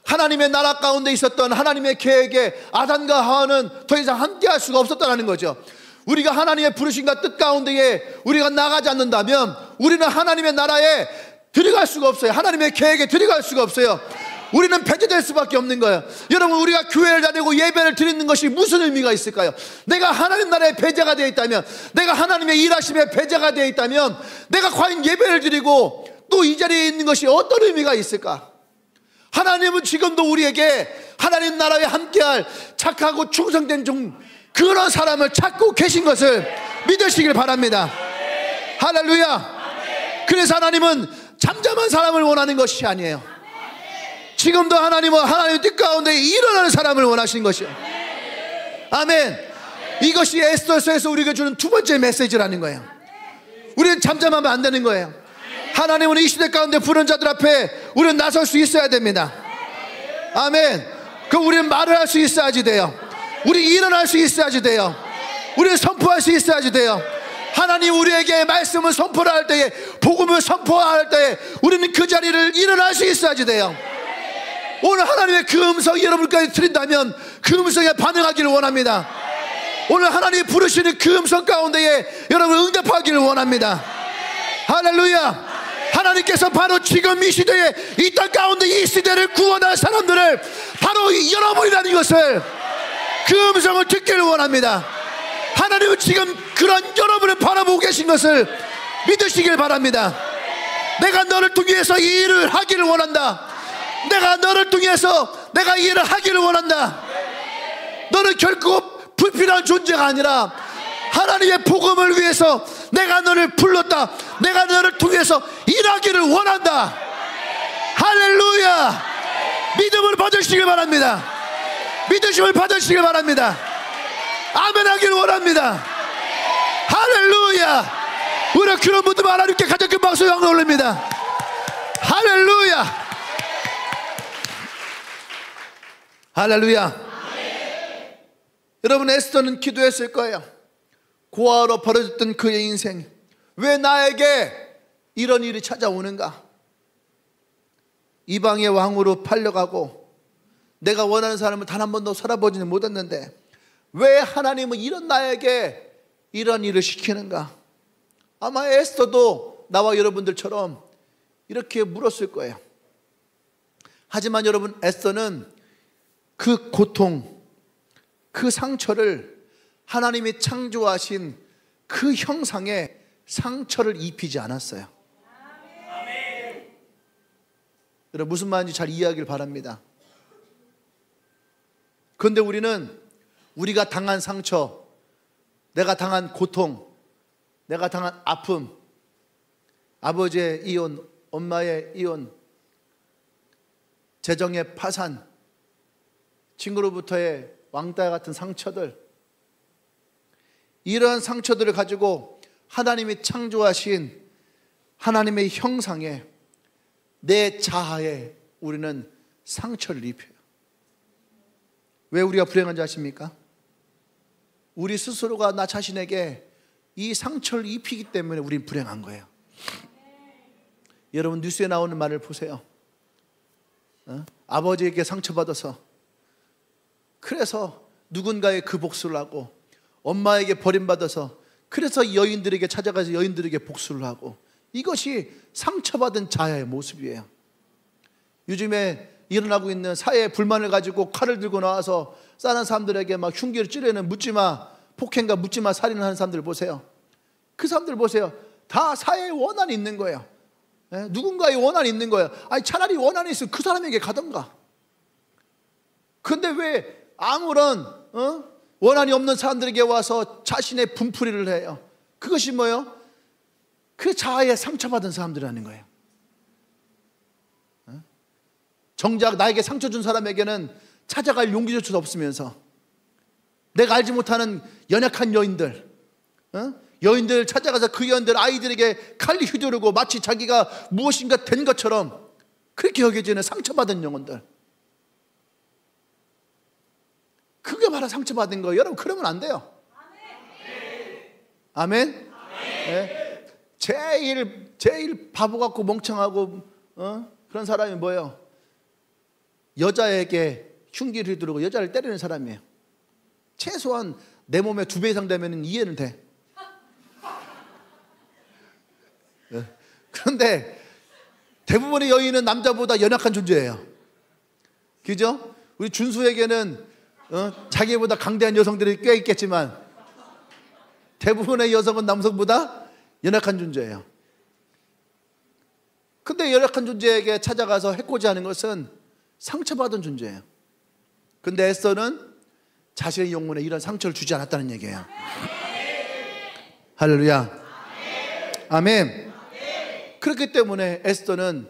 하나님의 나라 가운데 있었던 하나님의 계획에 아담과 하와는 더 이상 함께할 수가 없었다는 거죠. 우리가 하나님의 부르심과 뜻 가운데에 우리가 나가지 않는다면 우리는 하나님의 나라에 들어갈 수가 없어요. 하나님의 계획에 들어갈 수가 없어요. 우리는 배제될 수밖에 없는 거예요. 여러분, 우리가 교회를 다니고 예배를 드리는 것이 무슨 의미가 있을까요? 내가 하나님 나라에 배제가 되어 있다면, 내가 하나님의 일하심에 배제가 되어 있다면 내가 과연 예배를 드리고 또 이 자리에 있는 것이 어떤 의미가 있을까? 하나님은 지금도 우리에게 하나님 나라에 함께할 착하고 충성된 종, 그런 사람을 찾고 계신 것을 믿으시길 바랍니다. 할렐루야. 그래서 하나님은 잠잠한 사람을 원하는 것이 아니에요. 지금도 하나님은 하나님의 뜻 가운데 일어나는 사람을 원하시는 것이에요. 아멘. 이것이 에스더서에서 우리에게 주는 두 번째 메시지라는 거예요. 우리는 잠잠하면 안 되는 거예요. 하나님은 이 시대 가운데 부른 자들 앞에 우리는 나설 수 있어야 됩니다. 아멘. 그럼 우리는 말을 할 수 있어야지 돼요. 우리 일어날 수 있어야지 돼요. 우리는 선포할 수 있어야지 돼요. 하나님 우리에게 말씀을 선포할 때에, 복음을 선포할 때에 우리는 그 자리를 일어날 수 있어야지 돼요. 오늘 하나님의 그 음성이 여러분까지 들린다면 그 음성에 반응하기를 원합니다. 오늘 하나님이 부르시는 그 음성 가운데에 여러분 응답하기를 원합니다. 할렐루야. 하나님께서 바로 지금 이 시대에, 이 땅 가운데 이 시대를 구원할 사람들을 바로 여러분이라는 것을, 그 음성을 듣기를 원합니다. 하나님은 지금 그런 여러분을 바라보고 계신 것을 믿으시길 바랍니다. 내가 너를 통해서 이 일을 하기를 원한다. 내가 너를 통해서 내가 이 일을 하기를 원한다. 너는 결코 불필요한 존재가 아니라 하나님의 복음을 위해서 내가 너를 불렀다. 내가 너를 통해서 일하기를 원한다. 할렐루야. 믿음을 받으시길 바랍니다. 믿으심을 받으시길 바랍니다. 아멘 하기를 원합니다. 할렐루야. 우리 그런 분들 하나님께 가장 큰 박수 영광 올립니다. 할렐루야. 할렐루야. 여러분, 에스더는 기도했을 거예요. 고아로 벌어졌던 그의 인생, 왜 나에게 이런 일이 찾아오는가? 이방의 왕으로 팔려가고 내가 원하는 사람을 단 한 번도 살아보지는 못했는데 왜 하나님은 이런 나에게 이런 일을 시키는가? 아마 에스더도 나와 여러분들처럼 이렇게 물었을 거예요. 하지만 여러분, 에스더는 그 고통, 그 상처를 하나님이 창조하신 그 형상에 상처를 입히지 않았어요. 여러분 무슨 말인지 잘 이해하길 바랍니다. 그런데 우리는 우리가 당한 상처, 내가 당한 고통, 내가 당한 아픔, 아버지의 이혼, 엄마의 이혼, 재정의 파산, 친구로부터의 왕따 같은 상처들, 이런 상처들을 가지고 하나님이 창조하신 하나님의 형상에, 내 자아에 우리는 상처를 입혀요. 왜 우리가 불행한지 아십니까? 우리 스스로가 나 자신에게 이 상처를 입히기 때문에 우린 불행한 거예요. 여러분 뉴스에 나오는 말을 보세요. 아버지에게 상처받아서, 그래서 누군가의 그 복수를 하고, 엄마에게 버림받아서 그래서 여인들에게 찾아가서 여인들에게 복수를 하고, 이것이 상처받은 자아의 모습이에요. 요즘에 일어나고 있는 사회의 불만을 가지고 칼을 들고 나와서 다른 사람들에게 막 흉기를 찌르는 묻지마 폭행과 묻지마 살인을 하는 사람들 보세요. 그 사람들 보세요. 다 사회에 원한이 있는 거예요. 누군가의 원한이 있는 거예요. 아니 차라리 원한이 있으면 그 사람에게 가던가. 그런데 왜 아무런 원한이 없는 사람들에게 와서 자신의 분풀이를 해요? 그것이 뭐예요? 그 자아에 상처받은 사람들이라는 거예요. 정작 나에게 상처 준 사람에게는 찾아갈 용기조차 없으면서, 내가 알지 못하는 연약한 여인들, 여인들 찾아가서 그 여인들 아이들에게 칼리 휘두르고 마치 자기가 무엇인가 된 것처럼 그렇게 여겨지는 상처받은 영혼들, 그게 바로 상처받은 거예요. 여러분 그러면 안 돼요. 아멘. 네. 제일 바보 같고 멍청하고 그런 사람이 뭐예요? 여자에게 흉기를 휘두르고 여자를 때리는 사람이에요. 최소한 내 몸의 2배 이상 되면 이해는 돼. 그런데 대부분의 여인은 남자보다 연약한 존재예요. 그죠? 우리 준수에게는 자기보다 강대한 여성들이 꽤 있겠지만 대부분의 여성은 남성보다 연약한 존재예요. 근데 연약한 존재에게 찾아가서 해코지 하는 것은 상처받은 존재예요. 근데 에스더는 자신의 영혼에 이런 상처를 주지 않았다는 얘기예요. 할렐루야. 아멘. 그렇기 때문에 에스더는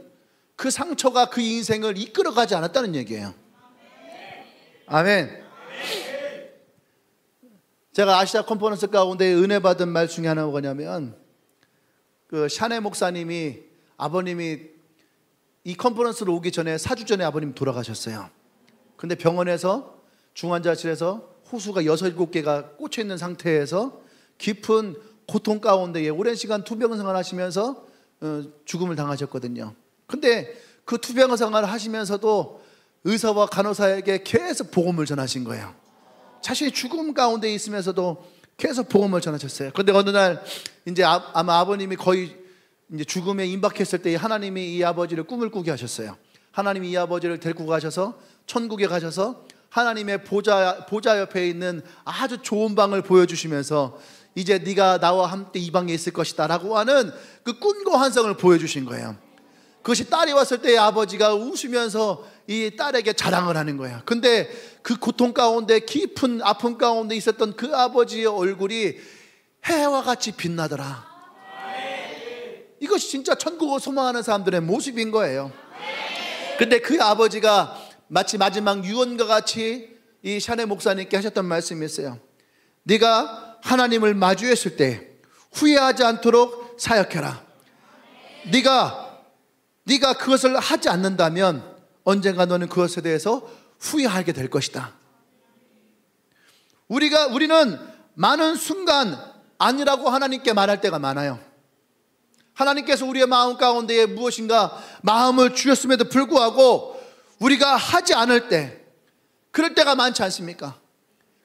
그 상처가 그 인생을 이끌어가지 않았다는 얘기예요. 아멘. 제가 아시아 컨퍼런스 가운데 은혜 받은 말 중에 하나가 뭐냐면, 그 샤네 목사님이, 아버님이 이 컨퍼런스로 오기 전에 4주 전에 아버님 돌아가셨어요. 근데 병원에서 중환자실에서 호수가 6, 7개가 꽂혀 있는 상태에서 깊은 고통 가운데에 오랜 시간 투병 생활하시면서 죽음을 당하셨거든요. 근데 그 투병 생활을 하시면서도 의사와 간호사에게 계속 복음을 전하신 거예요. 자신이 죽음 가운데 있으면서도 계속 복음을 전하셨어요. 그런데 어느 날 이제 아마 아버님이 거의 이제 죽음에 임박했을 때 하나님이 이 아버지를 꿈을 꾸게 하셨어요. 하나님이 이 아버지를 데리고 가셔서 천국에 가셔서 하나님의 보좌 옆에 있는 아주 좋은 방을 보여주시면서 이제 네가 나와 함께 이 방에 있을 것이다 라고 하는 그 꿈과 환상을 보여주신 거예요. 그것이 딸이 왔을 때 아버지가 웃으면서 이 딸에게 자랑을 하는 거야. 근데 그 고통 가운데, 깊은 아픔 가운데 있었던 그 아버지의 얼굴이 해와 같이 빛나더라. 이것이 진짜 천국을 소망하는 사람들의 모습인 거예요. 근데 그 아버지가 마치 마지막 유언과 같이 이 샤네 목사님께 하셨던 말씀이 있어요. 네가 하나님을 마주했을 때 후회하지 않도록 사역해라. 네가 그것을 하지 않는다면 언젠가 너는 그것에 대해서 후회하게 될 것이다. 우리는 많은 순간 아니라고 하나님께 말할 때가 많아요. 하나님께서 우리의 마음 가운데에 무엇인가 마음을 주셨음에도 불구하고 우리가 하지 않을 때, 그럴 때가 많지 않습니까?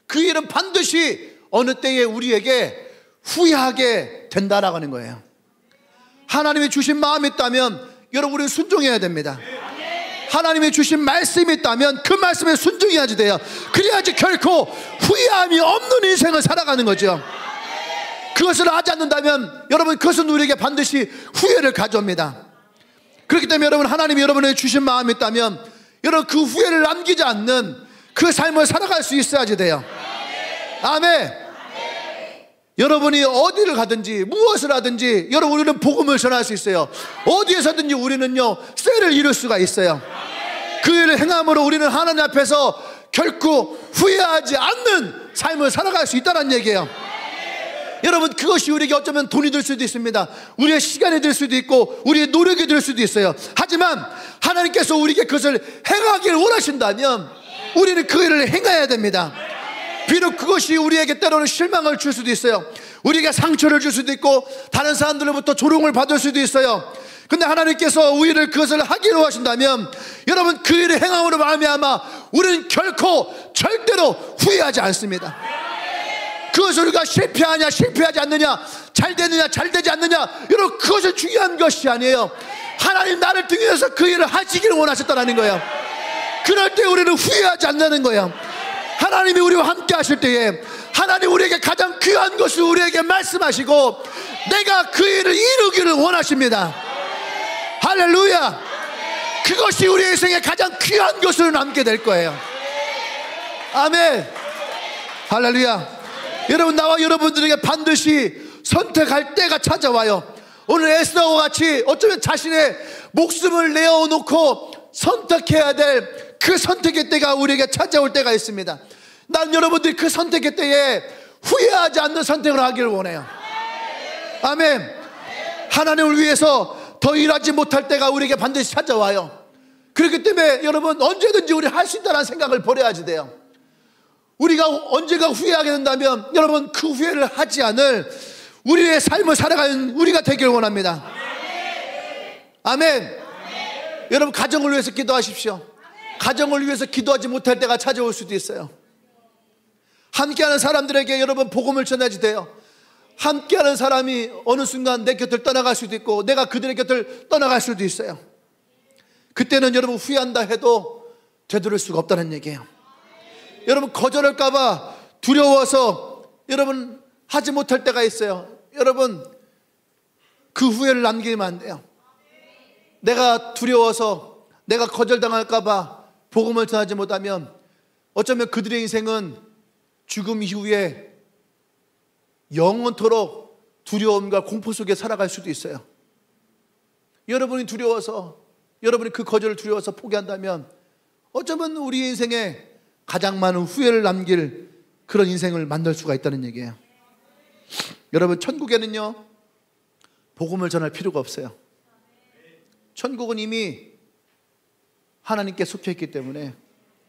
그 일은 반드시 어느 때에 우리에게 후회하게 된다라고 하는 거예요. 하나님이 주신 마음이 있다면 여러분 우리는 순종해야 됩니다. 하나님이 주신 말씀이 있다면 그 말씀에 순종해야지 돼요. 그래야지 결코 후회함이 없는 인생을 살아가는 거죠. 그것을 하지 않는다면 여러분 그것은 우리에게 반드시 후회를 가져옵니다. 그렇기 때문에 여러분, 하나님이 여러분에게 주신 마음이 있다면 여러분 그 후회를 남기지 않는 그 삶을 살아갈 수 있어야지 돼요. 아멘. 여러분이 어디를 가든지 무엇을 하든지 여러분, 우리는 복음을 전할 수 있어요. 어디에서든지 우리는요 쇠를 이룰 수가 있어요. 그 일을 행함으로 우리는 하나님 앞에서 결코 후회하지 않는 삶을 살아갈 수 있다는 얘기예요. 여러분, 그것이 우리에게 어쩌면 돈이 될 수도 있습니다. 우리의 시간이 될 수도 있고 우리의 노력이 될 수도 있어요. 하지만 하나님께서 우리에게 그것을 행하기를 원하신다면 우리는 그 일을 행해야 됩니다. 비록 그것이 우리에게 때로는 실망을 줄 수도 있어요. 우리에게 상처를 줄 수도 있고 다른 사람들로부터 조롱을 받을 수도 있어요. 근데 하나님께서 우리를 그것을 하기로 하신다면 여러분, 그 일을 행함으로 말미암아 우리는 결코 절대로 후회하지 않습니다. 그것을 우리가 실패하냐 실패하지 않느냐, 잘 되느냐 잘 되지 않느냐, 여러분 그것이 중요한 것이 아니에요. 하나님 나를 통해서 그 일을 하시기를 원하셨다는 거예요. 그럴 때 우리는 후회하지 않는 거예요. 하나님이 우리와 함께 하실 때에 하나님 우리에게 가장 귀한 것을 우리에게 말씀하시고 내가 그 일을 이루기를 원하십니다. 할렐루야. 그것이 우리의 인생에 가장 귀한 것으로 남게 될 거예요. 아멘. 할렐루야. 여러분, 나와 여러분들에게 반드시 선택할 때가 찾아와요. 오늘 에스더와 같이 어쩌면 자신의 목숨을 내어놓고 선택해야 될 그 선택의 때가 우리에게 찾아올 때가 있습니다. 난 여러분들이 그 선택의 때에 후회하지 않는 선택을 하기를 원해요. 아멘. 하나님을 위해서 더 일하지 못할 때가 우리에게 반드시 찾아와요. 그렇기 때문에 여러분, 언제든지 우리 할 수 있다는 생각을 버려야지 돼요. 우리가 언제가 후회하게 된다면 여러분, 그 후회를 하지 않을 우리의 삶을 살아가는 우리가 되기를 원합니다. 아멘. 여러분, 가정을 위해서 기도하십시오. 가정을 위해서 기도하지 못할 때가 찾아올 수도 있어요. 함께하는 사람들에게 여러분 복음을 전해야지 돼요. 함께하는 사람이 어느 순간 내 곁을 떠나갈 수도 있고 내가 그들의 곁을 떠나갈 수도 있어요. 그때는 여러분 후회한다 해도 되돌릴 수가 없다는 얘기예요. 여러분, 거절할까봐 두려워서 여러분 하지 못할 때가 있어요. 여러분, 그 후회를 남기면 안 돼요. 내가 두려워서 내가 거절당할까봐 복음을 전하지 못하면 어쩌면 그들의 인생은 죽음 이후에 영원토록 두려움과 공포 속에 살아갈 수도 있어요. 여러분이 두려워서, 여러분이 그 거절을 두려워서 포기한다면 어쩌면 우리 인생에 가장 많은 후회를 남길 그런 인생을 만들 수가 있다는 얘기예요. 여러분, 천국에는요 복음을 전할 필요가 없어요. 천국은 이미 하나님께 속해 있기 때문에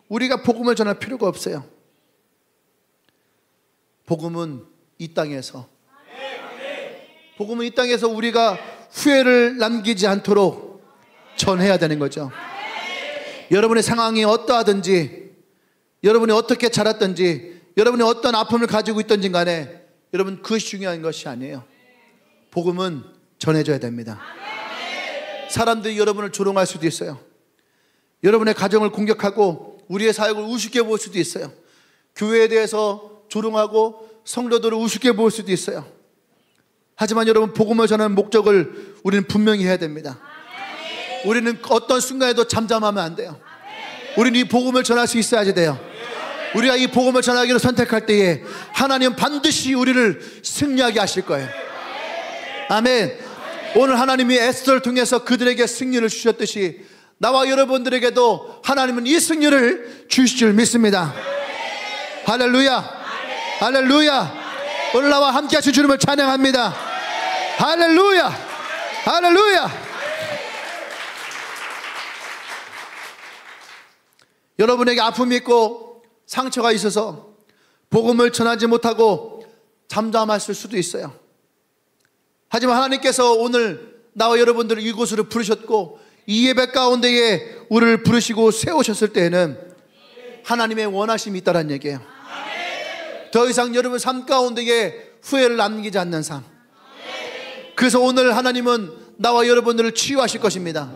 우리가 복음을 전할 필요가 없어요. 복음은 이 땅에서 우리가 후회를 남기지 않도록 전해야 되는 거죠. 여러분의 상황이 어떠하든지, 여러분이 어떻게 자랐든지, 여러분이 어떤 아픔을 가지고 있든지 간에 여러분, 그것이 중요한 것이 아니에요. 복음은 전해줘야 됩니다. 사람들이 여러분을 조롱할 수도 있어요. 여러분의 가정을 공격하고 우리의 사역을 우습게 볼 수도 있어요. 교회에 대해서 조롱하고 성도들을 우습게 볼 수도 있어요. 하지만 여러분, 복음을 전하는 목적을 우리는 분명히 해야 됩니다. 우리는 어떤 순간에도 잠잠하면 안 돼요. 우리는 이 복음을 전할 수 있어야지 돼요. 우리가 이 복음을 전하기로 선택할 때에 하나님은 반드시 우리를 승리하게 하실 거예요. 아멘. 오늘 하나님이 에스더를 통해서 그들에게 승리를 주셨듯이 나와 여러분들에게도 하나님은 이 승리를 주실 줄 믿습니다. 할렐루야. 할렐루야. 오늘 나와 함께 하신 주님을 찬양합니다. 할렐루야. 할렐루야. 여러분에게 아픔이 있고 상처가 있어서 복음을 전하지 못하고 잠잠하실 수도 있어요. 하지만 하나님께서 오늘 나와 여러분들을 이곳으로 부르셨고 이 예배 가운데에 우리를 부르시고 세우셨을 때에는 하나님의 원하심이 있다는 얘기예요. 더 이상 여러분 삶 가운데에 후회를 남기지 않는 삶. 그래서 오늘 하나님은 나와 여러분들을 치유하실 것입니다.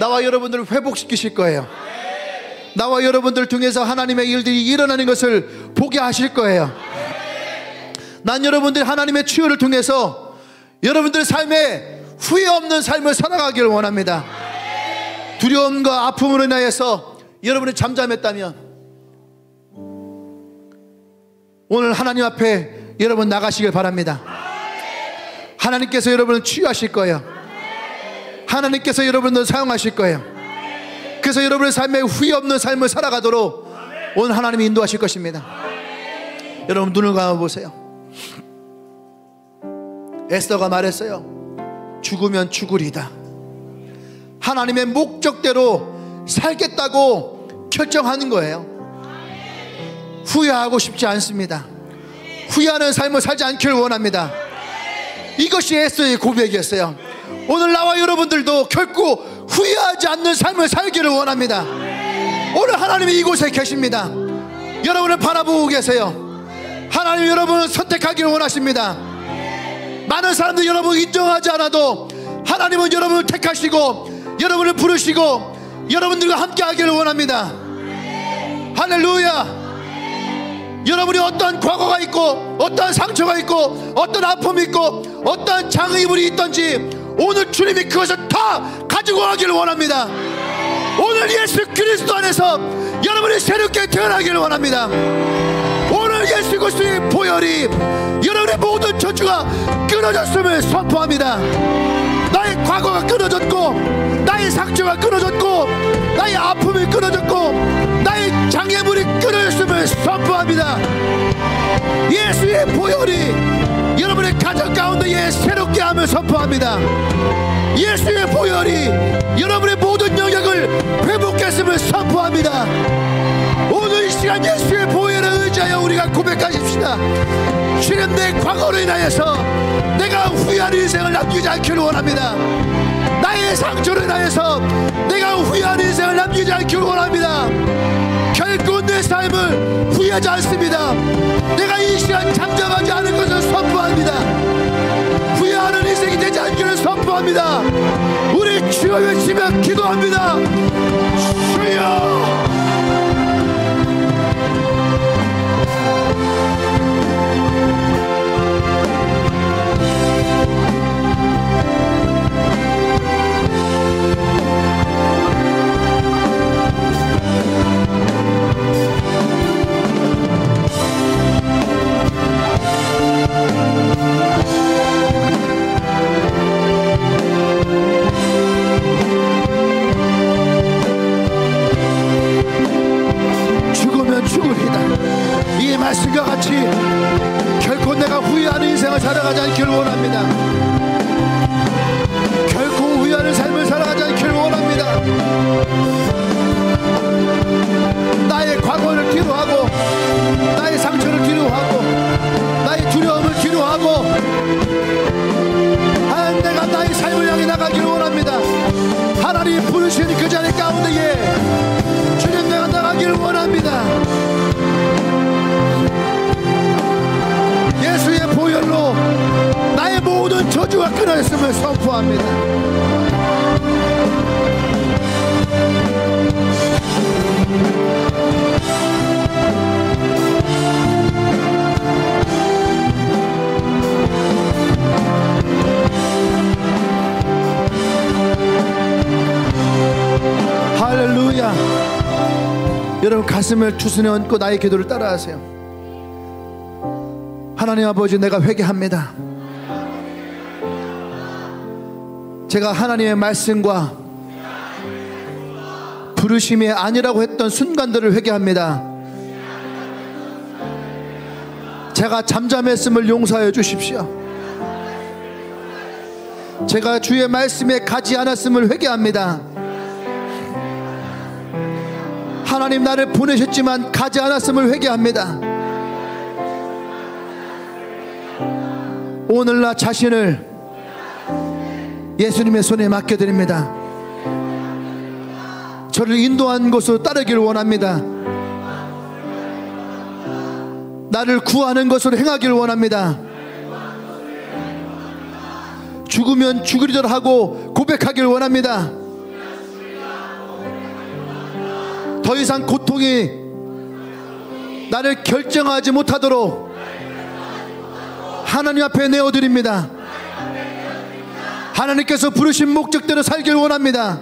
나와 여러분들을 회복시키실 거예요. 나와 여러분들을 통해서 하나님의 일들이 일어나는 것을 보게 하실 거예요. 난 여러분들이 하나님의 치유를 통해서 여러분들의 삶에 후회 없는 삶을 살아가기를 원합니다. 두려움과 아픔으로 인하여서 여러분이 잠잠했다면 오늘 하나님 앞에 여러분 나가시길 바랍니다. 하나님께서 여러분을 치유하실 거예요. 하나님께서 여러분을 사용하실 거예요. 그래서 여러분의 삶에 후회 없는 삶을 살아가도록 오늘 하나님이 인도하실 것입니다. 여러분 눈을 감아보세요. 에스더가 말했어요. 죽으면 죽으리다. 하나님의 목적대로 살겠다고 결정하는 거예요. 후회하고 싶지 않습니다. 후회하는 삶을 살지 않기를 원합니다. 이것이 에스더의 고백이었어요. 오늘 나와 여러분들도 결코 후회하지 않는 삶을 살기를 원합니다. 오늘 하나님이 이곳에 계십니다. 여러분을 바라보고 계세요. 하나님 여러분을 선택하기를 원하십니다. 많은 사람들이 여러분을 인정하지 않아도 하나님은 여러분을 택하시고 여러분을 부르시고 여러분들과 함께 하기를 원합니다. 할렐루야. 여러분이 어떠한 과거가 있고 어떠한 상처가 있고 어떤 아픔이 있고 어떠한 장애물이 있든지 오늘 주님이 그것을 다 가지고 가기를 원합니다. 오늘 예수 그리스도 안에서 여러분이 새롭게 태어나기를 원합니다. 오늘 예수 그리스도의 보혈이 여러분의 모든 저주가 끊어졌음을 선포합니다. 나의 과거가 끊어졌고 나의 상처가 끊어졌고 나의 아픔이 끊어졌고 나의 장애물이 끊어졌음을 선포합니다. 예수의 보혈이 여러분의 가정 가운데에 새롭게 함을 선포합니다. 예수의 보혈이 여러분의 모든 영역을 회복했음을 선포합니다. 오늘 이 시간 예수의 보혈을 의지하여 우리가 고백하십시다. 주님, 내 과거로 인하여서 내가 후회하는 인생을 남기지 않기를 원합니다. 나의 상처로 인하여서 내가 후회하는 인생을 남기지 않기를 원합니다. 결코 내 삶을 후회하지 않습니다. 내가 이 시간 잠잠하지 않은 것을 선포합니다. 후회하는 인생이 되지 않기를 선포합니다. 우리 주여 외치며 기도합니다. 주여. 죽으면 죽으리다. 이 말씀과 같이 결코 내가 후회하는 인생을 살아가지 않기를 원합니다. 결코 후회하는 삶을 살아가지 않기를 원합니다. 나의 과거를 뒤로하고 나의 상처를 뒤로하고 나의 두려움을 뒤로하고 내가 나의 삶을 향해 나가기를 원합니다. 하나님 부르시는 그 자리 가운데에 주님 내가 나가기를 원합니다. 예수의 보혈로 나의 모든 저주가 끊어졌음을 선포합니다. 할렐루야. 여러분 가슴을 투순에 얹고 나의 기도를 따라하세요. 하나님 아버지, 내가 회개합니다. 제가 하나님의 말씀과 부르심이 아니라고 했던 순간들을 회개합니다. 제가 잠잠했음을 용서하여 주십시오. 제가 주의 말씀에 가지 않았음을 회개합니다. 하나님 나를 보내셨지만 가지 않았음을 회개합니다. 오늘 나 자신을 예수님의 손에 맡겨드립니다. 저를 인도한 곳으로 따르기를 원합니다. 나를 구하는 것으로 행하기를 원합니다. 죽으면 죽으리더라 하고 고백하기를 원합니다. 더 이상 고통이 나를 결정하지 못하도록 하나님 앞에 내어드립니다. 하나님께서 부르신 목적대로 살길 원합니다.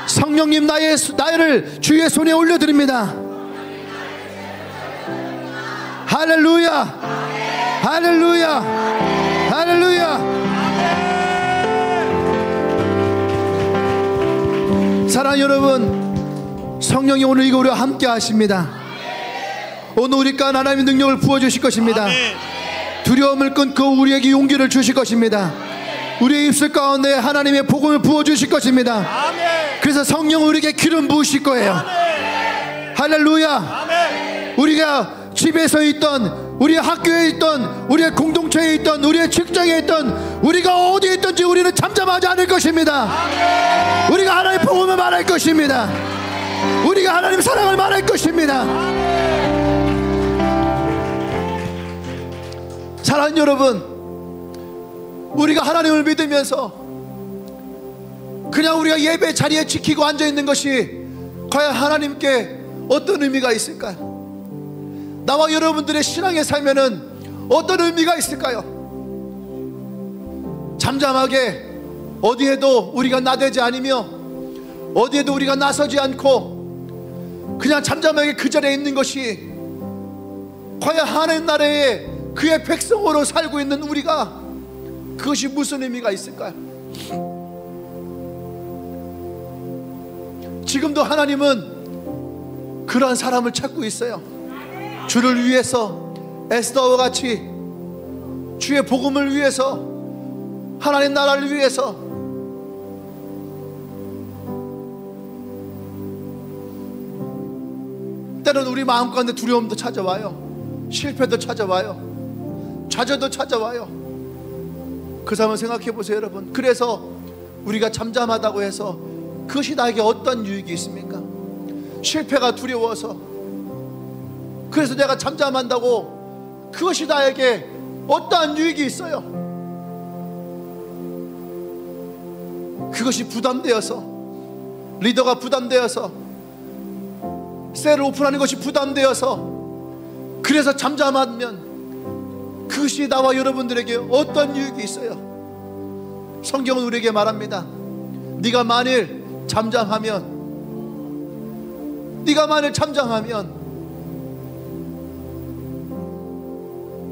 성령님, 나를 주의 손에 올려드립니다. 할렐루야, 할렐루야, 할렐루야. 사랑하는 여러분, 성령이 오늘 이거 우리와 함께 하십니다. 오늘 우리 가운데 하나님의 능력을 부어주실 것입니다. 두려움을 끊고 우리에게 용기를 주실 것입니다. 우리의 입술 가운데 하나님의 복음을 부어주실 것입니다. 그래서 성령은 우리에게 기름 부으실 거예요. 할렐루야. 우리가 집에서 있던, 우리의 학교에 있던, 우리의 공동체에 있던, 우리의 직장에 있던, 우리가 어디에 있든지 우리는 잠잠하지 않을 것입니다. 우리가 하나님의 복음을 말할 것입니다. 우리가 하나님의 사랑을 말할 것입니다. 사랑하는 여러분, 우리가 하나님을 믿으면서 그냥 우리가 예배 자리에 지키고 앉아있는 것이 과연 하나님께 어떤 의미가 있을까요? 나와 여러분들의 신앙의 삶에는 어떤 의미가 있을까요? 잠잠하게 어디에도 우리가 나대지 않으며 어디에도 우리가 나서지 않고 그냥 잠잠하게 그 자리에 있는 것이 과연 하나님 나라에 그의 백성으로 살고 있는 우리가 그것이 무슨 의미가 있을까요? 지금도 하나님은 그러한 사람을 찾고 있어요. 주를 위해서 에스더와 같이 주의 복음을 위해서, 하나님 나라를 위해서 때로는 우리 마음 가운데 두려움도 찾아와요. 실패도 찾아와요. 좌절도 찾아와요. 그 상황을 생각해 보세요, 여러분. 그래서 우리가 잠잠하다고 해서 그것이 나에게 어떤 유익이 있습니까? 실패가 두려워서, 그래서 내가 잠잠한다고 그것이 나에게 어떠한 유익이 있어요? 그것이 부담되어서, 리더가 부담되어서, 셀을 오픈하는 것이 부담되어서 그래서 잠잠하면 그것이 나와 여러분들에게 어떤 유익이 있어요? 성경은 우리에게 말합니다. 네가 만일 잠잠하면,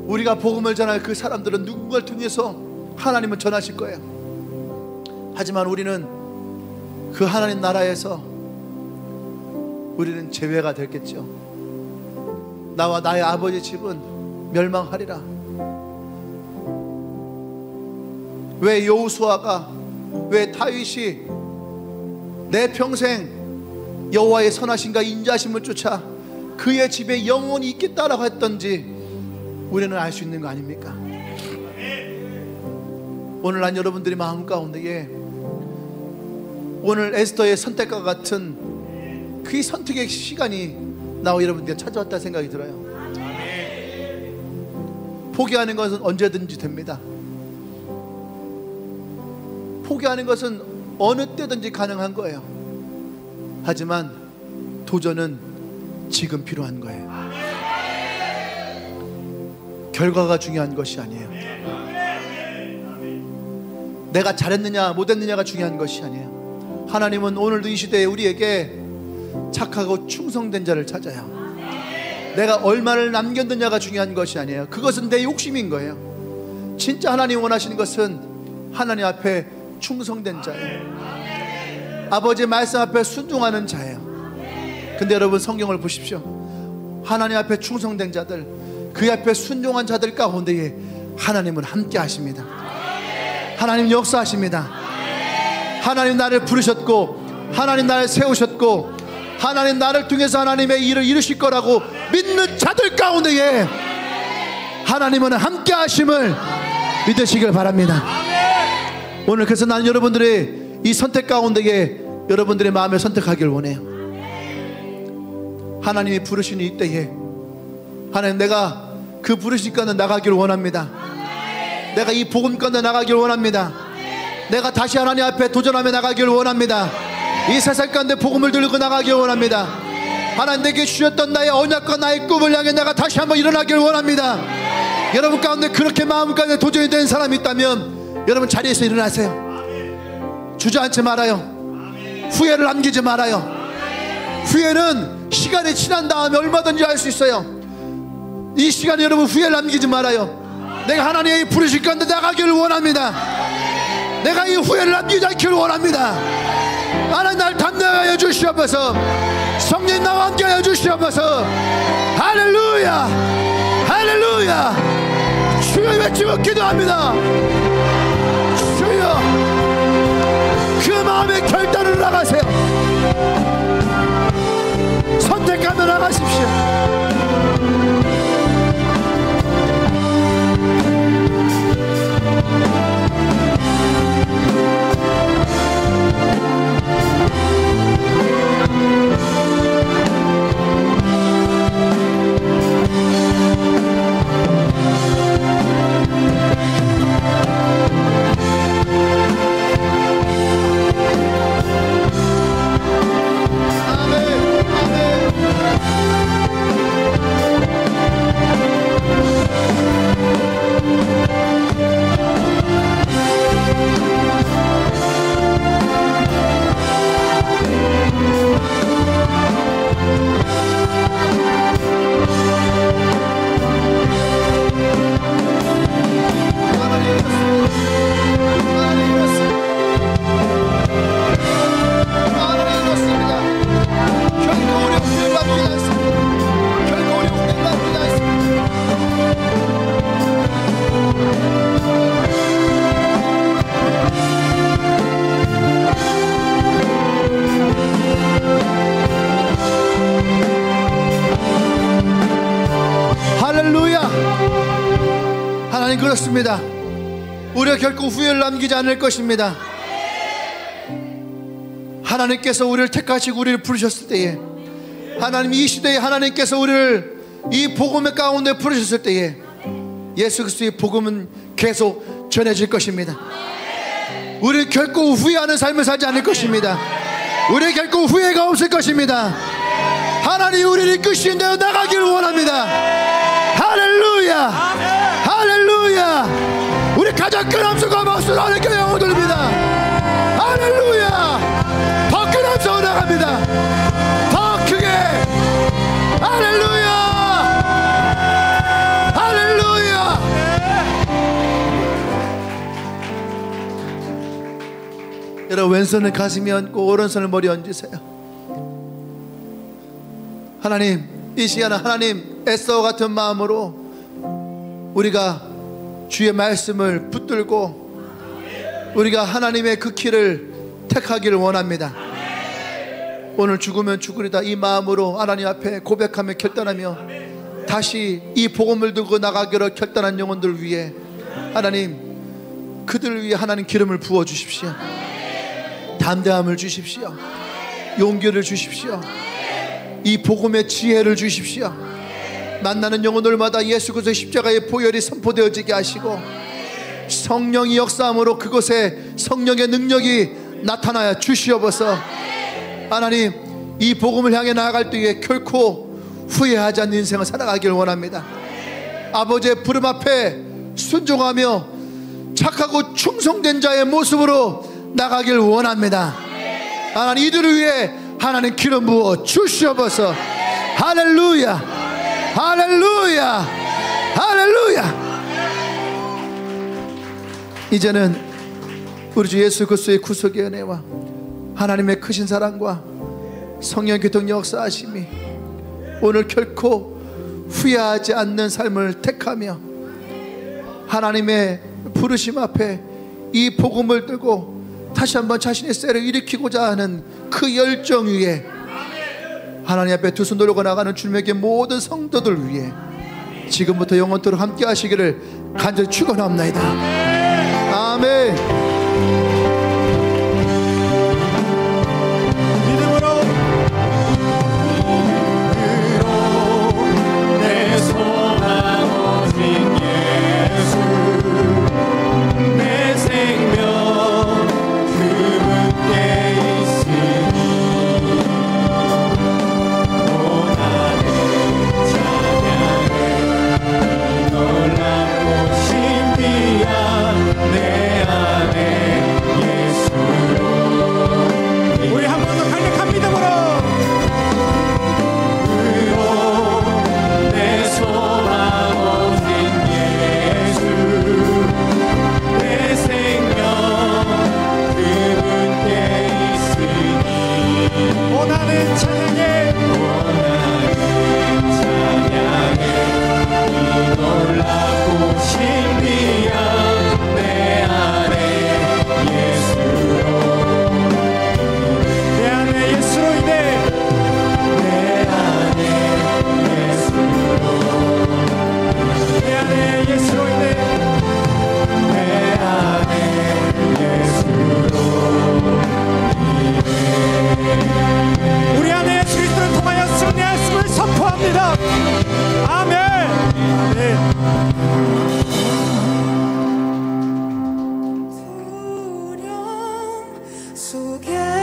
우리가 복음을 전할 그 사람들은 누군가를 통해서 하나님을 전하실 거예요. 하지만 우리는 그 하나님 나라에서 우리는 제외가 됐겠죠. 나와 나의 아버지 집은 멸망하리라. 왜 여호수아가, 왜 다윗이 내 평생 여호와의 선하심과 인자심을 쫓아 그의 집에 영원히 있겠다라고 했던지 우리는 알 수 있는 거 아닙니까? 오늘 난 여러분들이 마음 가운데에 오늘 에스더의 선택과 같은 그 선택의 시간이 나와 여러분들께 찾아왔다 생각이 들어요. 포기하는 것은 언제든지 됩니다. 포기하는 것은 어느 때든지 가능한 거예요. 하지만 도전은 지금 필요한 거예요. 결과가 중요한 것이 아니에요. 내가 잘했느냐 못했느냐가 중요한 것이 아니에요. 하나님은 오늘도 이 시대에 우리에게 착하고 충성된 자를 찾아요. 내가 얼마를 남겼느냐가 중요한 것이 아니에요. 그것은 내 욕심인 거예요. 진짜 하나님 원하시는 것은 하나님 앞에 충성된 자예요. 아버지의 말씀 앞에 순종하는 자예요. 근데 여러분, 성경을 보십시오. 하나님 앞에 충성된 자들, 그 앞에 순종한 자들 가운데에 하나님은 함께 하십니다. 하나님 역사하십니다. 하나님 나를 부르셨고, 하나님 나를 세우셨고, 하나님 나를 통해서 하나님의 일을 이루실 거라고 믿는 자들 가운데에 하나님은 함께 하심을 믿으시길 바랍니다. 오늘 그래서 나는 여러분들의 이 선택 가운데에 여러분들의 마음을 선택하길 원해요. 하나님이 부르시는 이때에 하나님, 내가 그 부르신 가운데 나가길 원합니다. 내가 이 복음 가운데 나가길 원합니다. 내가 다시 하나님 앞에 도전하며 나가길 원합니다. 이 세상 가운데 복음을 들고 나가길 원합니다. 하나님, 내게 주셨던 나의 언약과 나의 꿈을 향해 내가 다시 한번 일어나길 원합니다. 여러분 가운데 그렇게 마음 가운데 도전이 된 사람이 있다면 여러분 자리에서 일어나세요. 주저앉지 말아요. 후회를 남기지 말아요. 후회는 시간이 지난 다음에 얼마든지 할 수 있어요. 이 시간에 여러분 후회를 남기지 말아요. 내가 하나님이 부르실 건데 나가기를 원합니다. 내가 이 후회를 남기지 않기를 원합니다. 하나님 날 담당하여 주시옵소서. 성령 나와 함께하여 주시옵소서. 할렐루야, 할렐루야. 주여 외치고 기도합니다. 주여, 그 마음의 결단으로 나가세요. 선택하며 나가십시오. 그렇습니다. 우리가 결코 후회를 남기지 않을 것입니다. 하나님께서 우리를 택하시고 우리를 부르셨을 때에, 하나님 이 시대에 하나님께서 우리를 이 복음의 가운데 부르셨을 때에 예수 그리스도의 복음은 계속 전해질 것입니다. 우리는 결코 후회하는 삶을 살지 않을 것입니다. 우리는 결코 후회가 없을 것입니다. 하나님 우리를 이끄시는 대로 나가기를 원합니다. 할렐루야, 할렐루야. 우리 가장 큰 함성과 박수로 하나님께 영광 돌립니다. 할렐루야. 더 큰 함성으로 나갑니다. 더 크게. 할렐루야, 할렐루야. 여러분 왼손을 가슴에 얹고 오른손을 머리에 얹으세요. 하나님, 이 시간은 하나님 에서와 같은 마음으로 우리가 주의 말씀을 붙들고 우리가 하나님의 그 길을 택하기를 원합니다. 오늘 죽으면 죽으리다 이 마음으로 하나님 앞에 고백하며 결단하며 다시 이 복음을 들고 나가기로 결단한 영혼들 위해 하나님, 그들 위해 하나님 기름을 부어 주십시오. 담대함을 주십시오. 용기를 주십시오. 이 복음의 지혜를 주십시오. 만나는 영혼들마다 예수 그리스도의 십자가의 보혈이 선포되어지게 하시고 성령이 역사함으로 그곳에 성령의 능력이 나타나야 주시옵소서. 하나님, 이 복음을 향해 나아갈 때에 결코 후회하지 않는 인생을 살아가길 원합니다. 아버지의 부름 앞에 순종하며 착하고 충성된 자의 모습으로 나가길 원합니다. 하나님, 이들을 위해 하나님 기름 부어 주시옵소서. 할렐루야, 할렐루야, 할렐루야. 이제는 우리 주 예수 그리스도의 구속의 은혜와 하나님의 크신 사랑과 성령 교통 역사하심이 오늘 결코 후회하지 않는 삶을 택하며 하나님의 부르심 앞에 이 복음을 들고 다시 한번 자신의 셀을 일으키고자 하는 그 열정 위에 하나님 앞에 두 손 들고 나가는 주님에게 모든 성도들 위해 지금부터 영원토록 함께 하시기를 간절히 축원합니다. 아멘. 놀라 속에